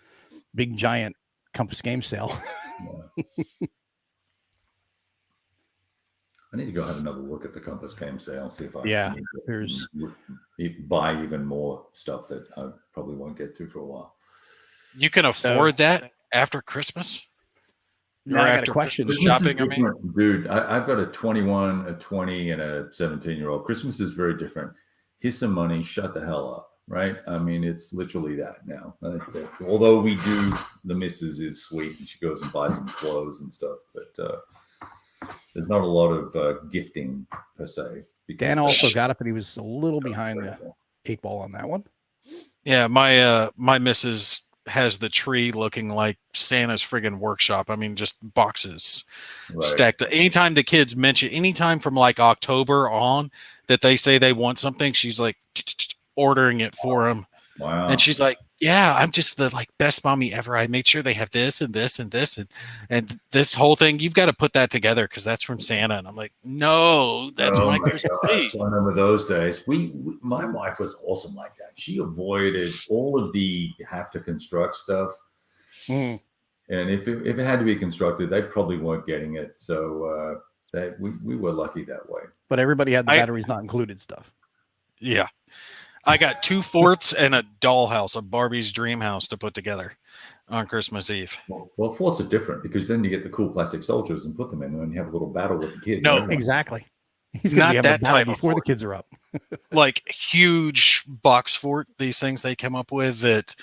big giant Compass game sale. I need to go have another look at the Compass game sale, see if I there's buy even more stuff that I probably won't get to for a while. You can afford that after Christmas? Now I got a question. Shopping, I mean? Dude, I've got a 21, a 20, and a 17-year-old. Christmas is very different. Here's some money. Shut the hell up, right? I mean, it's literally that now. Although we do, the missus is sweet, and she goes and buys some clothes and stuff, but there's not a lot of gifting per se. Dan also got it, but he was a little behind the 8 ball on that one. Yeah, my missus has the tree looking like Santa's friggin' workshop. I mean, just boxes Right. stacked. Anytime the kids mention, anytime from like October on that they say they want something, she's like ordering it for them. Wow. And she's like, yeah, I'm just the like best mommy ever. I made sure they have this and this and this and this whole thing. You've got to put that together because that's from Santa. And I'm like, no, that's Oh my my Christmas gosh, Eve. I remember those days. My wife was awesome like that. She avoided all of the have to construct stuff. Mm. And if it had to be constructed, they probably weren't getting it. So we were lucky that way. But everybody had the batteries not included stuff. Yeah. I got 2 forts and a dollhouse, a Barbie's dream house to put together on Christmas Eve. Well, forts are different because then you get the cool plastic soldiers and put them in, and you have a little battle with the kids. No, exactly. He's going to be having a battle before the kids are up. Like huge box fort, these things they come up with that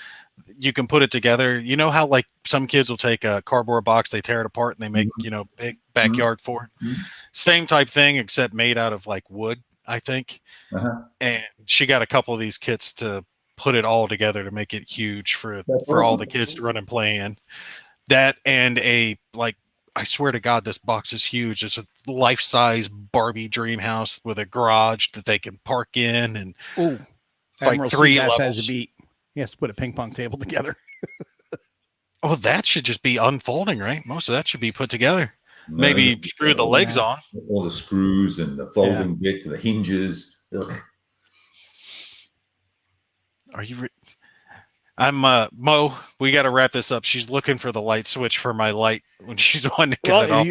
you can put it together. You know how like some kids will take a cardboard box, they tear it apart and they make, big backyard fort. Same type thing, except made out of like wood, I think. And she got a couple of these kits to put it all together to make it huge for all the kids to run and play in. That and I swear to God, this box is huge. It's a life-size Barbie dream house with a garage that they can park in and like 3 levels. Has to be, he has to put a ping pong table together. Well, that should just be unfolding, right? Most of that should be put together. Maybe screw the legs on. All the screws and the folding bit to the hinges. Ugh. Are you? I'm Mo. We got to wrap this up. She's looking for the light switch for my light when she's wanting to get it off.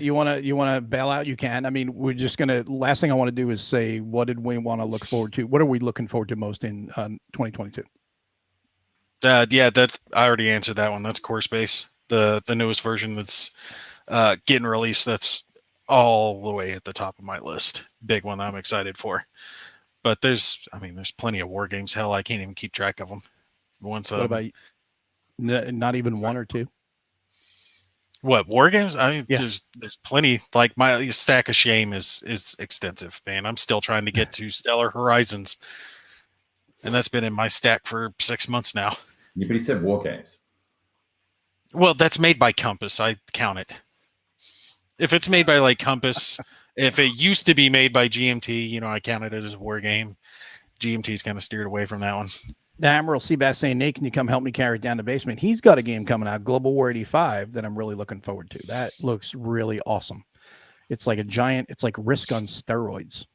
You wanna bail out? You can. I mean, we're just gonna. Last thing I want to do is say, what did we want to look forward to? What are we looking forward to most in 2022? Yeah, that I already answered that one. That's Core Space, the newest version that's getting released. That's all the way at the top of my list. Big one that I'm excited for. But there's plenty of war games. Hell, I can't even keep track of them. What about not even 1 or 2? What, war games? I mean, there's plenty. Like my stack of shame is extensive, man. I'm still trying to get to Stellar Horizons, and that's been in my stack for 6 months now. Yeah, but he said war games. Well, that's made by Compass. I count it. If it's made by like Compass, if it used to be made by GMT, I counted it as a war game. GMT's kind of steered away from that one. The Admiral Seabass saying, Nate, can you come help me carry it down the basement? He's got a game coming out, Global War 85, that I'm really looking forward to. That looks really awesome. It's like it's like Risk on steroids.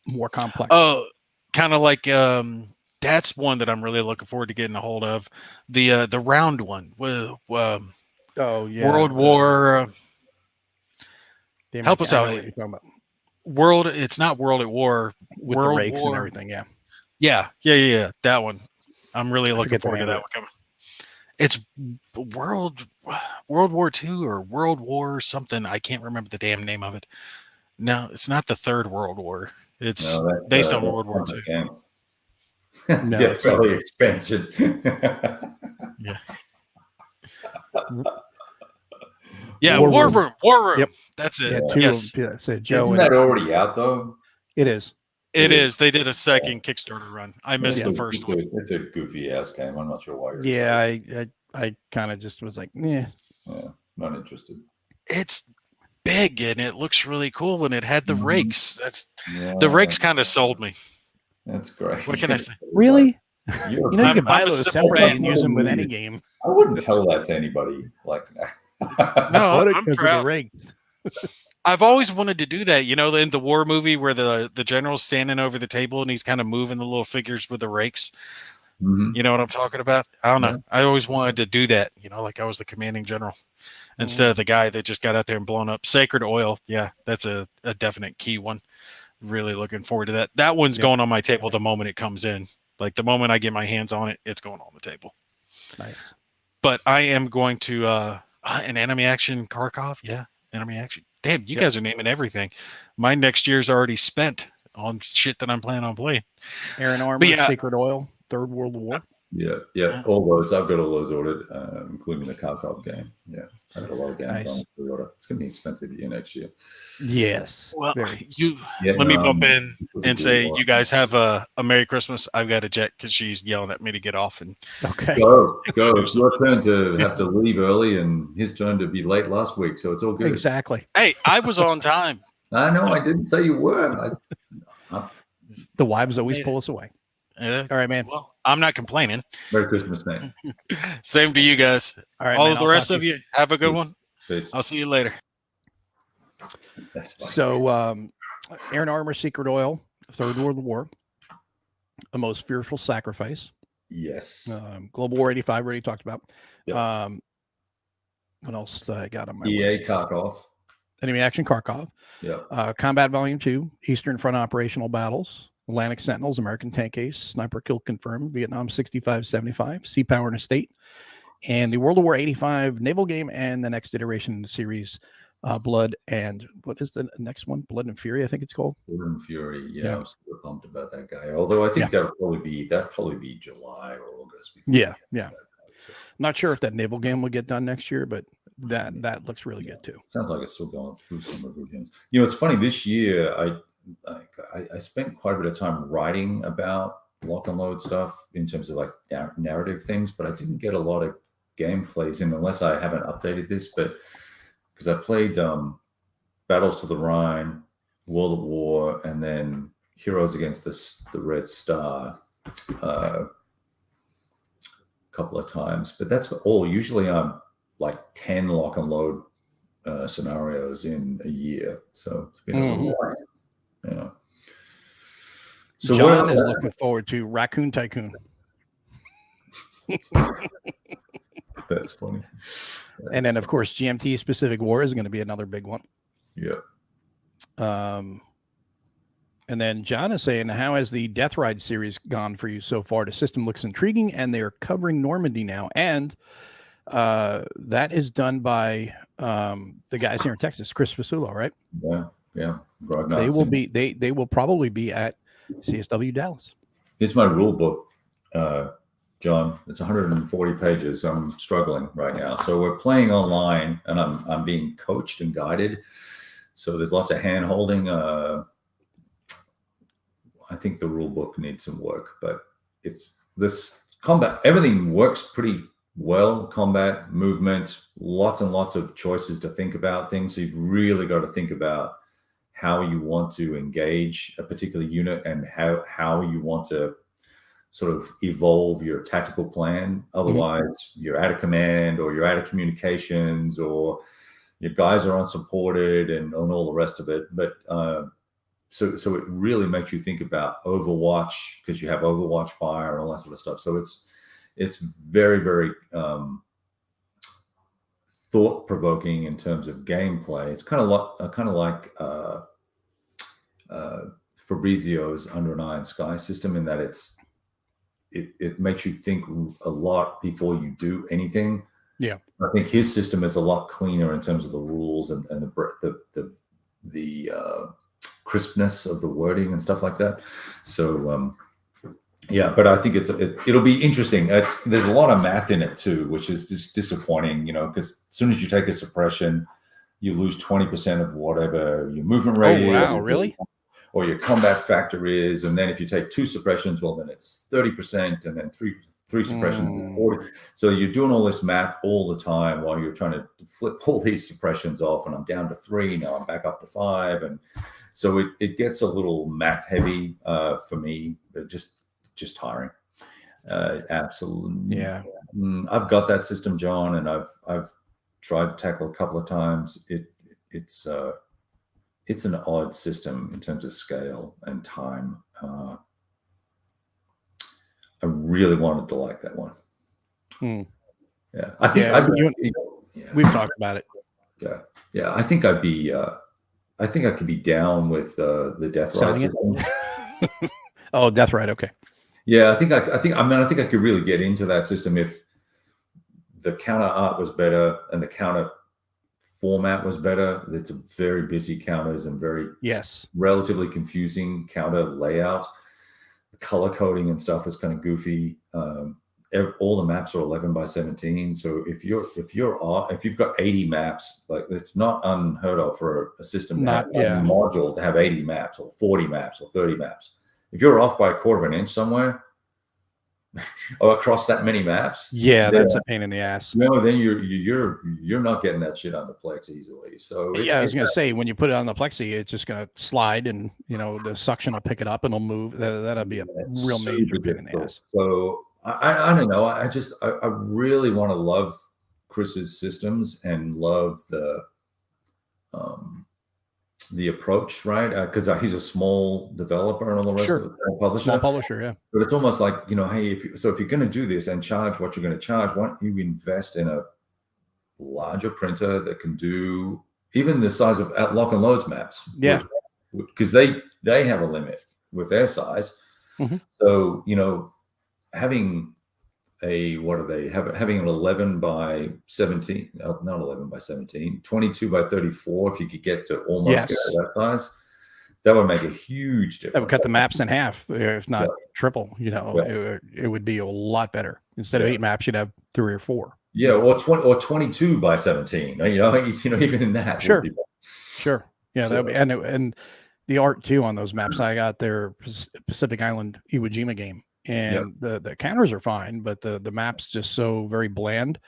More complex. Oh, kind of like that's one that I'm really looking forward to getting a hold of. The round one with World War. Help us out. What you're talking about. It's not World at War. With World the rakes War. and everything, yeah. Yeah. That one. I'm really looking forward to that one coming. It's World War II or World War something. I can't remember the damn name of it. No, it's not the Third World War. It's based on World War II. No, Death Valley expansion. Yeah. Yeah, War Room. Yep. That's it. Yeah, that's it. Joe. Isn't that already out though? It is. It is. They did a second Kickstarter run. I missed the first one. It's a goofy ass game. I'm not sure why you're. Yeah, I kind of just was like, yeah, not interested. It's big and it looks really cool, and it had the rakes. The rakes kind of sold me. That's great. What can I say? Really? You can buy those separately and use them with any game. I wouldn't tell that to anybody. Like, no, I'm proud. Of the rakes. I've always wanted to do that. In the war movie where the general's standing over the table and he's kind of moving the little figures with the rakes. Mm-hmm. You know what I'm talking about? I don't know. I always wanted to do that. Like I was the commanding general instead of the guy that just got out there and blown up. Sacred Oil. Yeah, that's a definite key one. Really looking forward to that. That one's going on my table the moment it comes in. Like the moment I get my hands on it, it's going on the table. Nice. But I am going to an enemy action Kharkov. Yeah, enemy action. Damn, you guys are naming everything. My next year's already spent on shit that I'm planning on playing. Iron Armor, Sacred Oil, Third World War. Yeah. All those. I've got all those ordered, including the Kharkov game. Yeah, I got a lot of games Nice. on pre-order. It's going to be expensive year next year. Yes. Well, Very. let me bump in and say, war. you guys have a Merry Christmas. I've got to jet because she's yelling at me to get off. And Okay. Go. It's your turn to have to leave early, and his turn to be late last week. So it's all good. Exactly. hey, I was on time. I know. I didn't say you were. The wives always Made pull us away. Uh, All right, man. well, I'm not complaining. Merry Christmas, mate. Same to you guys. All right, All man, of the I'll rest talk of to you, have a good one. Peace. I'll see you later. That's fine. So, Air and Armor Secret Oil, Third World War, A Most Fearful Sacrifice, Yes. Global War 85, already talked about. Yep. What else I got on my EA list? Kharkov. Enemy Action Kharkov, Yeah. Combat Volume 2, Eastern Front Operational Battles, Atlantic Sentinels, American Tank Ace, Sniper Kill Confirmed, Vietnam 65-75, Sea Power and Estate, and the World War 85 naval game, and the next iteration in the series, Blood and what is the next one? Blood and Fury, I think it's called. Blood and Fury. Yeah, Yeah. I'm super pumped about that guy. Although I think that'd probably be July or August. Yeah. So. Not sure if that naval game will get done next year, but that looks really good too. Sounds like it's still going through some revisions. You know, it's funny. This year, I spent quite a bit of time writing about lock and load stuff in terms of like narrative things, but I didn't get a lot of gameplays in unless I haven't updated this. But because I played Battles to the Rhine, World at War, and then Heroes Against the Red Star a couple of times. But that's all. Usually I'm like 10 lock and load scenarios in a year. So it's been a little light. Yeah. So John is looking forward to Raccoon Tycoon. That's funny. And then, of course, GMT Specific War is going to be another big one. Yeah. And then John is saying, how has the Death Ride series gone for you so far? The system looks intriguing, and they are covering Normandy now. And that is done by the guys here in Texas, Chris Fasulo, right? Yeah. They will probably be at CSW Dallas. Here's my rule book, John. It's 140 pages. I'm struggling right now. So we're playing online, and I'm being coached and guided. So there's lots of hand holding. I think the rule book needs some work, but it's this combat. Everything works pretty well. Combat, movement, lots and lots of choices to think about things. So you've really got to think about how you want to engage a particular unit and how you want to sort of evolve your tactical plan. Otherwise, you're out of command, or you're out of communications, or your guys are unsupported, and all the rest of it. But so it really makes you think about Overwatch, because you have Overwatch fire and all that sort of stuff. So it's very, very thought-provoking in terms of gameplay. It's kind of like Fabrizio's Under an Iron Sky system, in that it makes you think a lot before you do anything. Yeah, I think his system is a lot cleaner in terms of the rules and the crispness of the wording and stuff like that. So but I think it'll be interesting. There's a lot of math in it too, which is just disappointing, because as soon as you take a suppression, you lose 20% of whatever your movement rate is. Oh, wow, really? Or your combat factor is, and then if you take 2 suppressions, well, then it's 30%, and then three suppressions is 40. So you're doing all this math all the time while you're trying to flip all these suppressions off, and I'm down to 3, now I'm back up to 5, and so it gets a little math heavy for me, just tiring. Absolutely. Yeah. I've got that system, John, and I've tried to tackle a couple of times. It's an odd system in terms of scale and time. I really wanted to like that one. Yeah, I think we've talked about it. Yeah. I think I'd be. I think I could be down with the Death Ride system. Oh, Death Ride. Okay. Yeah, I think I could really get into that system if the counter art was better and the counter format was better. It's a very busy counters and very relatively confusing counter layout. The color coding and stuff is kind of goofy. all the maps are 11 by 17. So if you've got 80 maps, like it's not unheard of for a system to Not have yeah. a module to have 80 maps or 40 maps or 30 maps. If you're off by a quarter of an inch somewhere or across that many maps, Yeah, that's a pain in the ass. no, then you're not getting that shit on the Plex easily. So Yeah, I was gonna say when you put it on the plexi, it's just gonna slide, and the suction will pick it up and it'll move. That'll be a real major pain in the ass. So I don't know. I really want to love Chris's systems and love the approach, right? Because he's a small developer and all the rest Sure. of it, publisher. Small publisher, yeah. But it's almost like, hey, if you're going to do this and charge what you're going to charge, why don't you invest in a larger printer that can do even the size of lock and loads maps? Yeah. Because they have a limit with their size. Mm-hmm. So, having having an 11 by 17, not 11 by 17, 22 by 34, if you could get to almost get to that size, that would make a huge difference. That would cut the maps in half, if not triple. It would be a lot better. Instead of 8 maps, you'd have 3 or 4. Yeah, or 22 by 17. Even in that. Sure. Yeah, so, and the art too on those maps. I got their Pacific Island Iwo Jima game. And the counters are fine, but the map's just so very bland,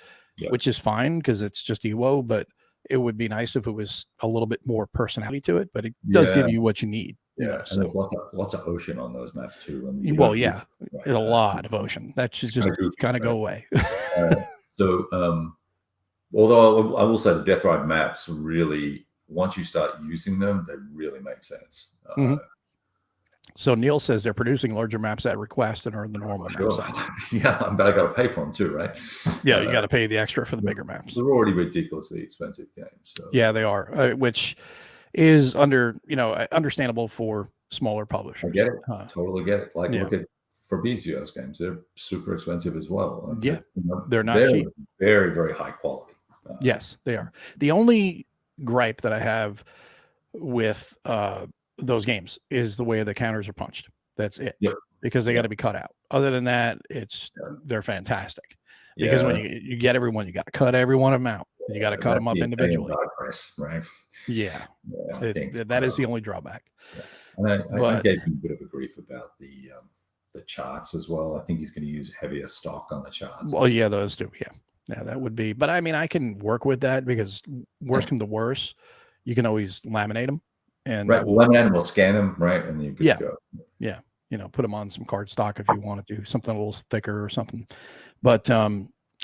which is fine because it's just Iwo, but it would be nice if it was a little bit more personality to it, but it does give you what you need. So there's lots of ocean on those maps too. There's a lot of ocean. That should just kind of go away. Although I will say the Death Ride maps really, once you start using them, they really make sense. So Neil says they're producing larger maps at request and are the normal map size. Yeah, but I got to pay for them too, right? Yeah, you got to pay the extra for the bigger maps. They're already ridiculously expensive games. So. Yeah, they are, which is understandable for smaller publishers. I get it. Totally get it. Like look at Fabrizio's games; they're super expensive as well. They're not cheap. Very, very high quality. Yes, they are. The only gripe that I have with those games is the way the counters are punched. That's it. Because they got to be cut out. Other than that, they're fantastic. Because when you get everyone, you got to cut every one of them out. You got to cut them up individually. Right. Yeah. That is the only drawback. And I gave him a bit of a grief about the charts as well. I think he's going to use heavier stock on the charts. Well, yeah, those do. Yeah, that would be. But I mean, I can work with that because worst come to worst, you can always laminate them. And laminate them, we'll scan them, right, and then you can go. Yeah, put them on some cardstock if you want to do something a little thicker or something. But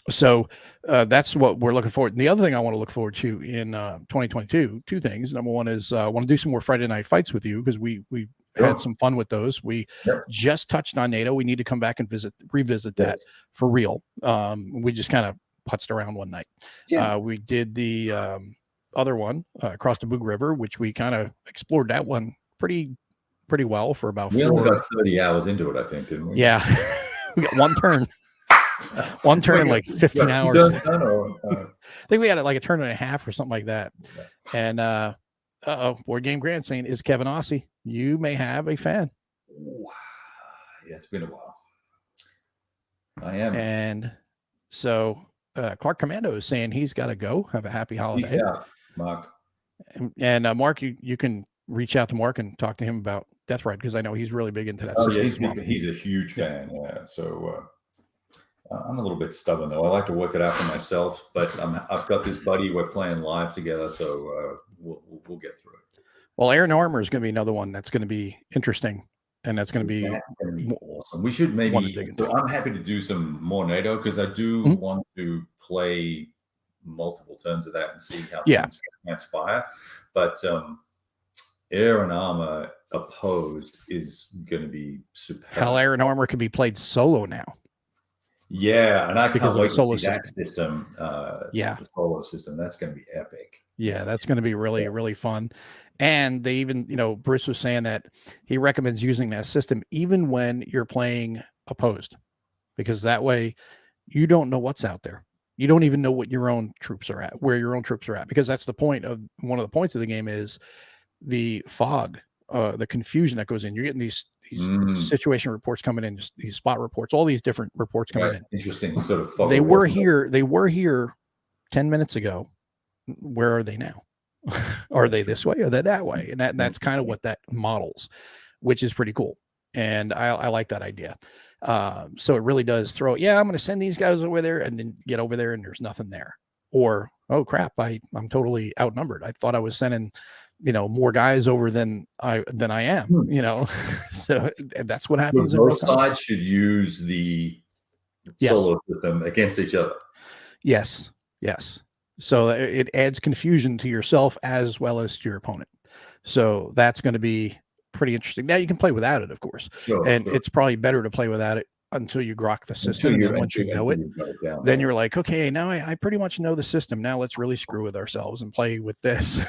so that's what we're looking forward. And the other thing I want to look forward to in 2022, 2 things. Number one is I want to do some more Friday night fights with you because we had some fun with those. We just touched on NATO. We need to come back and revisit that for real. We just kind of putzed around one night. We did the other one across the Boog River, which we kind of explored that one pretty well for about 4. We only got 30 hours into it, I think, didn't we? Yeah, we got one turn in like 15 hours. I think we had like a turn and a half or something like that. And Board Game Grant saying, is Kevin Aussie? You may have a fan. Wow. Yeah, it's been a while. I am. And so Clark Commando is saying he's got to go. Have a happy holiday. Peace out, Mark. And Mark, you can reach out to Mark and talk to him about Death Ride because I know he's really big into that. He's a huge fan. Yeah, so I'm a little bit stubborn though. I like to work it out for myself, but I've got this buddy. We're playing live together, so we'll get through it. Well, Aaron Armour is going to be another one that's going to be interesting, and that's going to be awesome. We should maybe. So I'm happy to do some more NATO because I do want to play multiple turns of that and see how things transpire. But Air and Armor opposed is going to be super. Hell, Aaron Armor can be played solo now. Yeah, and I because can't wait solo to see that system. The solo system, that's going to be epic. Yeah, that's going to be really, really fun. And they even, Bruce was saying that he recommends using that system even when you're playing opposed, because that way you don't know what's out there. You don't even know what your own troops are at, where your own troops are at, because that's the point of one of the points of the game is the fog the confusion that goes in. You're getting these Mm, situation reports coming in, just these spot reports, all these different reports coming right. in. Interesting. Sort of fog They of war. were here 10 minutes ago. Where are they now? Are they this way? Are they that way? And that's kind of what that models, which is pretty cool. And I like that idea. So it really does throw, yeah, I'm going to send these guys over there, and then get over there and there's nothing there. Or, oh crap, I'm totally outnumbered. I thought I was sending, more guys over than I am, So that's what So happens in real both time. sides should use the Yes. solar system against each other. Yes. So it adds confusion to yourself as well as to your opponent. So that's going to be pretty interesting. Now you can play without it, of course, Sure. and it's probably better to play without it until you grok the system. And then once you know it, then you're like, okay, now I pretty much know the system. Now let's really screw with ourselves and play with this,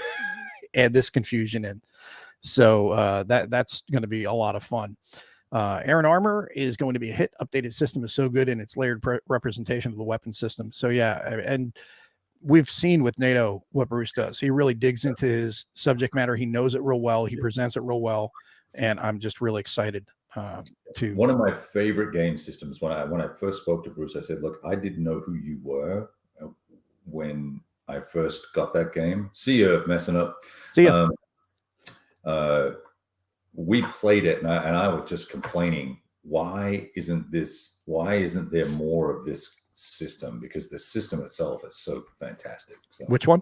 add this confusion in. So that's going to be a lot of fun. Iron Armor is going to be a hit. Updated system is so good in its layered representation of the weapon system. So yeah, and we've seen with NATO what Bruce does. He really digs into his subject matter. He knows it real well. He presents it real well, and I'm just really excited to. One of my favorite game systems. When I first spoke to Bruce, I said, "Look, I didn't know who you were when I first got that game. See you messing up. See ya. We played it, and I was just complaining. Why isn't there more of this system? Because the system itself is so fantastic." So, which one?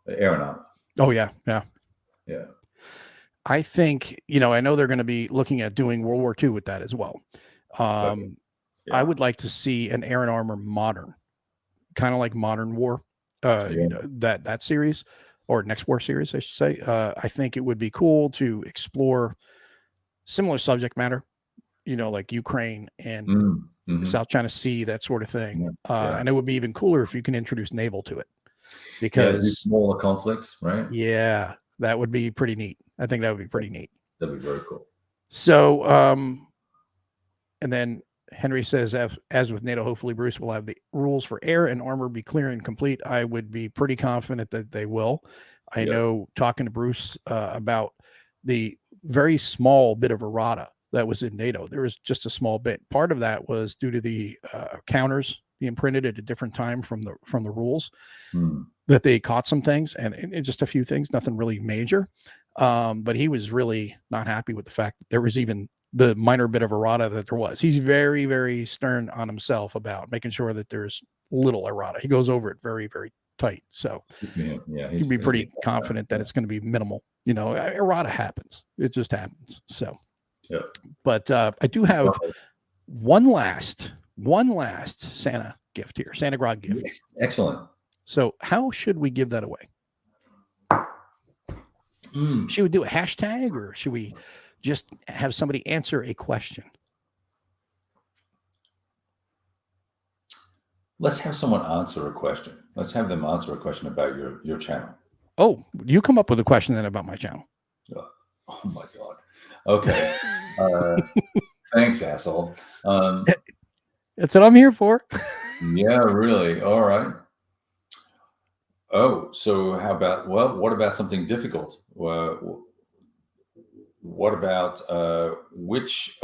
Aaron. Oh yeah. I think I know they're going to be looking at doing World War II with that as well. I would like to see an Iron Armor modern, kind of like Modern War, that series, or Next War series, I should say. I think it would be cool to explore similar subject matter, like Ukraine and South China Sea, that sort of thing. And it would be even cooler if you can introduce naval to it, because smaller conflicts, right? Yeah, that would be pretty neat. I think that would be pretty neat. That'd be very cool. So, and then Henry says, as with NATO, hopefully Bruce will have the rules for air and armor be clear and complete. I would be pretty confident that they will. I know, talking to Bruce about the very small bit of errata that was in NATO, there was just a small bit. Part of that was due to the counters being printed at a different time from the rules, that they caught some things, and just a few things, nothing really major. But he was really not happy with the fact that there was even the minor bit of errata that there was. He's very, very stern on himself about making sure that there's little errata. He goes over it very, very tight. So you can be pretty confident that it's going to be minimal. Errata happens. It just happens. So, but I do have one last Santa gift here, Santa Grog gift. Yes. Excellent. So how should we give that away? Should we do a hashtag, or should we just have somebody answer a question? Let's have someone answer a question. Let's have them answer a question about your channel. Oh, you come up with a question then about my channel. Oh my God. Okay. Thanks, asshole. That's what I'm here for. Yeah, really. All right. Oh, so what about something difficult? What about which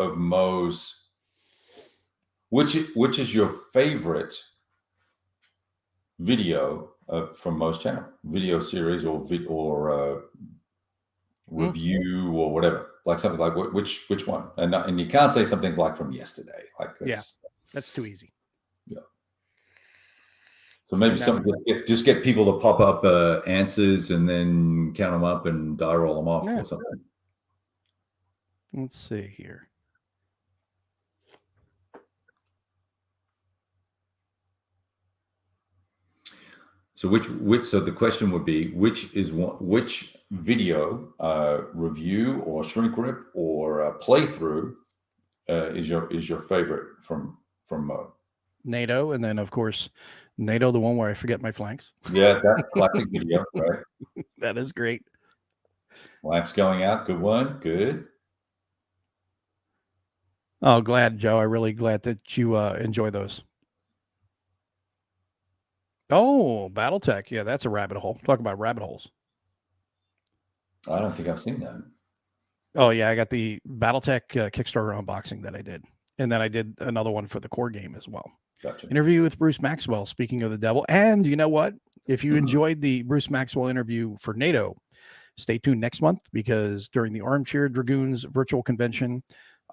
is your favorite video from Mo's channel, video series or review or whatever, like something like which one? And you can't say something like from yesterday, like that's too easy. Yeah. So maybe just get people to pop up answers and then count them up and die roll them off or something. Let's see here. So so the question would be, which video review or shrink rip or playthrough is your favorite from Mo? NATO, and then of course NATO, the one where I forget my flanks. Yeah, that classic video, right? That is great. Lamps going out, good one, good. Oh, glad, Joe. I'm really glad that you enjoy those. Oh, BattleTech. Yeah, that's a rabbit hole. Talk about rabbit holes. I don't think I've seen that. Oh yeah, I got the BattleTech Kickstarter unboxing that I did, and then I did another one for the core game as well. Gotcha. Interview with Bruce Maxwell. Speaking of the devil, and you know what? If you enjoyed the Bruce Maxwell interview for NATO, stay tuned next month because during the Armchair Dragoons virtual convention,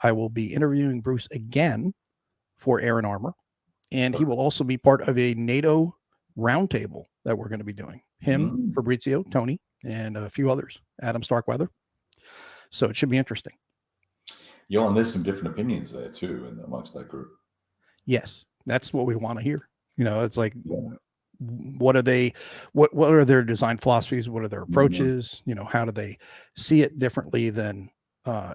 I will be interviewing Bruce again for Air and Armor, and he will also be part of a NATO roundtable that we're going to be doing. Him, Fabrizio, Tony, and a few others. Adam Starkweather. So it should be interesting. Yo, and there's some different opinions there too, amongst that group. Yes, that's what we want to hear. It's like, what are they? What are their design philosophies? What are their approaches? How do they see it differently than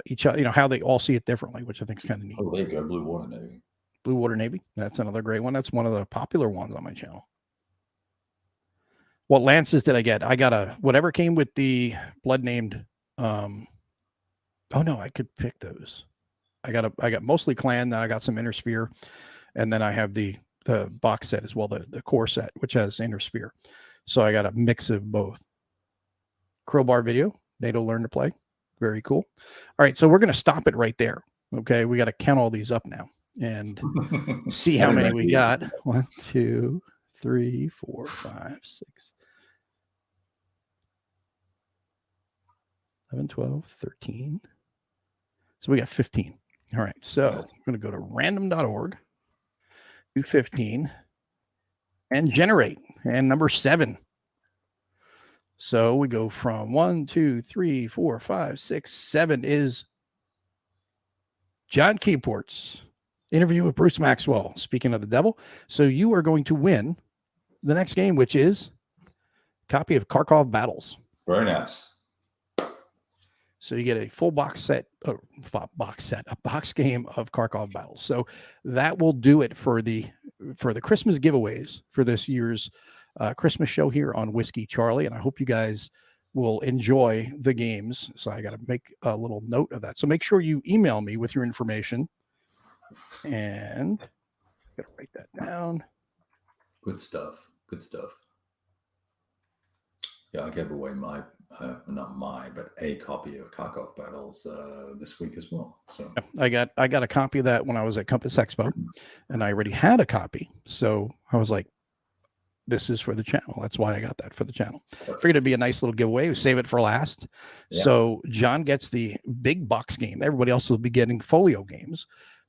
each other? How they all see it differently, which I think is kind of neat. Oh, there you go, Blue Water Navy. Blue Water Navy. That's another great one. That's one of the popular ones on my channel. What lances did I get? I got whatever came with the blood named. Oh no, I could pick those. I got mostly clan. Then I got some inner sphere, and then I have the box set as well, the core set, which has inner sphere. So I got a mix of both. Crowbar video, NATO Learn to Play. Very cool. All right, so we're going to stop it right there. Okay, we got to count all these up now and see how many we got. 1, 2, 3, 4, 5, 6, 11, 12, 13. So we got 15. All right, so I'm going to go to random.org, do 15, and generate. And number 7. So we go from 1, 2, 3, 4, 5, 6, 7 is John Keyport's interview with Bruce Maxwell. Speaking of the devil, so you are going to win the next game, which is a copy of Kharkov Battles. Very nice. So you get a full box set, a box game of Kharkov Battles. So that will do it for the Christmas giveaways for this year's Christmas show here on Whiskey Charlie. And I hope you guys will enjoy the games. So I got to make a little note of that. So make sure you email me with your information. And I got to write that down. Good stuff. Good stuff. Yeah, I gave away but a copy of Kharkov Battles this week as well. So I got a copy of that when I was at Compass Expo, and I already had a copy. So I was like, this is for the channel. That's why I got that for the channel. Figured it'd be a nice little giveaway. We save it for last. Yeah. So John gets the big box game. Everybody else will be getting folio games.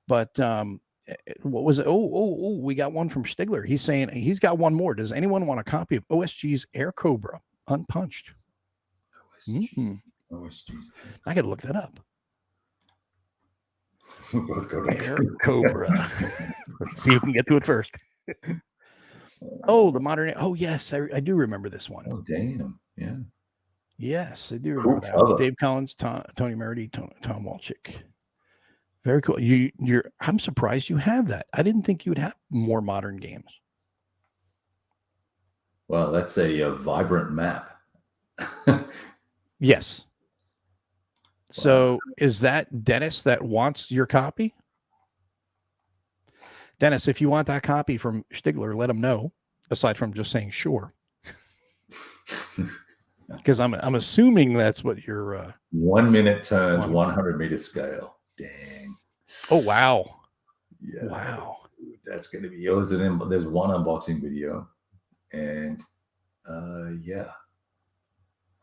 But what was it? Oh, we got one from Stigler. He's saying he's got one more. Does anyone want a copy of OSG's Air Cobra Unpunched? OSG's. I got to look that up. We'll both go to Air Cobra. Let's see who can get to it first. Oh, the modern. Oh, yes, I do remember this one. Oh, damn. Yeah. Yes, I do remember that. Dave Collins, Tony Merity, Tom Walchick. Very cool. I'm surprised you have that. I didn't think you would have more modern games. Well, that's a vibrant map. Yes. So is that Dennis that wants your copy? Dennis, if you want that copy from Stigler, let him know, aside from just saying sure. Because I'm assuming that's what you're 1 minute turns 100 meter scale. Dang. Oh wow. Yeah. Wow. That's gonna be there's one unboxing video. And yeah.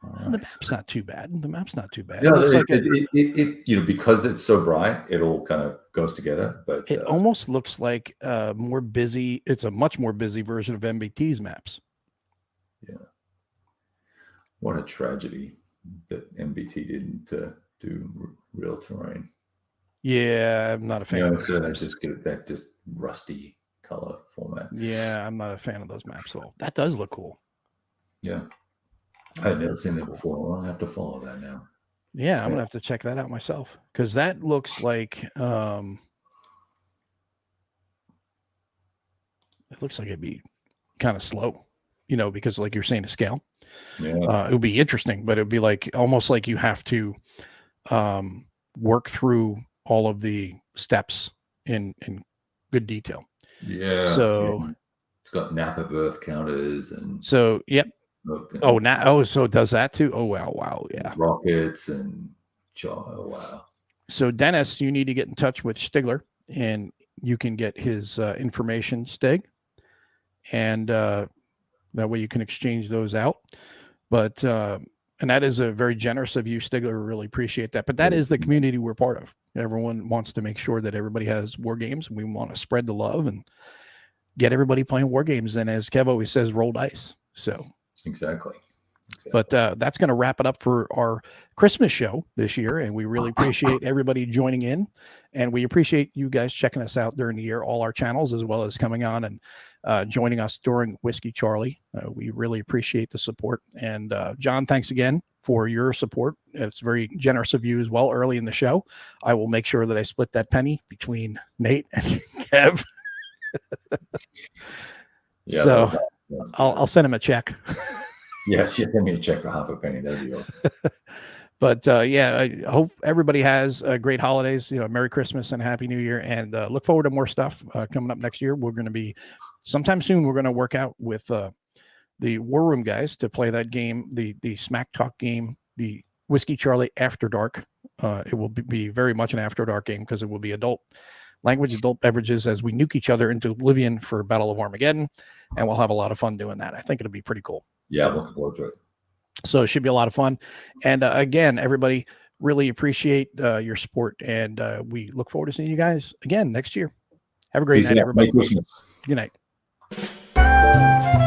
Well, the map's not too bad. The map's not too bad. Yeah, it because it's so bright, it all kind of goes together. But it almost looks like more busy. It's a much more busy version of MBT's maps. Yeah. What a tragedy that MBT didn't do real terrain. Yeah, I'm not a fan. So that just rusty color format. Yeah, I'm not a fan of those maps at all. That does look cool. Yeah. I've never seen that before. I'll have to follow that now. Yeah, I'm gonna have to check that out myself because that looks like it looks like it'd be kind of slow, because like you're saying, a scale. Yeah, it would be interesting, but it'd be like almost like you have to work through all of the steps in good detail. Yeah. So it's got nap of Earth counters and so yep. So it does that too. Oh wow, yeah. Rockets and Oh, wow. So Dennis, you need to get in touch with Stigler, and you can get his information, Stig, and that way you can exchange those out. But and that is a very generous of you, Stigler. Really appreciate that. But that is the community we're part of. Everyone wants to make sure that everybody has war games, and we want to spread the love and get everybody playing war games. And as Kev always says, roll dice. So Exactly. but that's going to wrap it up for our Christmas show this year. And we really appreciate everybody joining in. And we appreciate you guys checking us out during the year, all our channels, as well as coming on and joining us during Whiskey Charlie. We really appreciate the support. And John, thanks again for your support. It's very generous of you as well early in the show. I will make sure that I split that penny between Nate and Kev. Yeah, so I'll send him a check. Yes, you send me a check for half a penny. That'd be awesome. But yeah, I hope everybody has great holidays. Merry Christmas and Happy New Year, and look forward to more stuff coming up next year. We're going to be sometime soon. We're going to work out with the War Room guys to play that game, the Smack Talk game, the Whiskey Charlie After Dark. It will be very much an After Dark game because it will be adult language, adult beverages as we nuke each other into oblivion for Battle of Armageddon, and we'll have a lot of fun doing that. I think it'll be pretty cool. Yeah, so, look forward to it. So it should be a lot of fun. And again, everybody, really appreciate your support. And we look forward to seeing you guys again next year. Have a great night, everybody. Merry Christmas. Good night.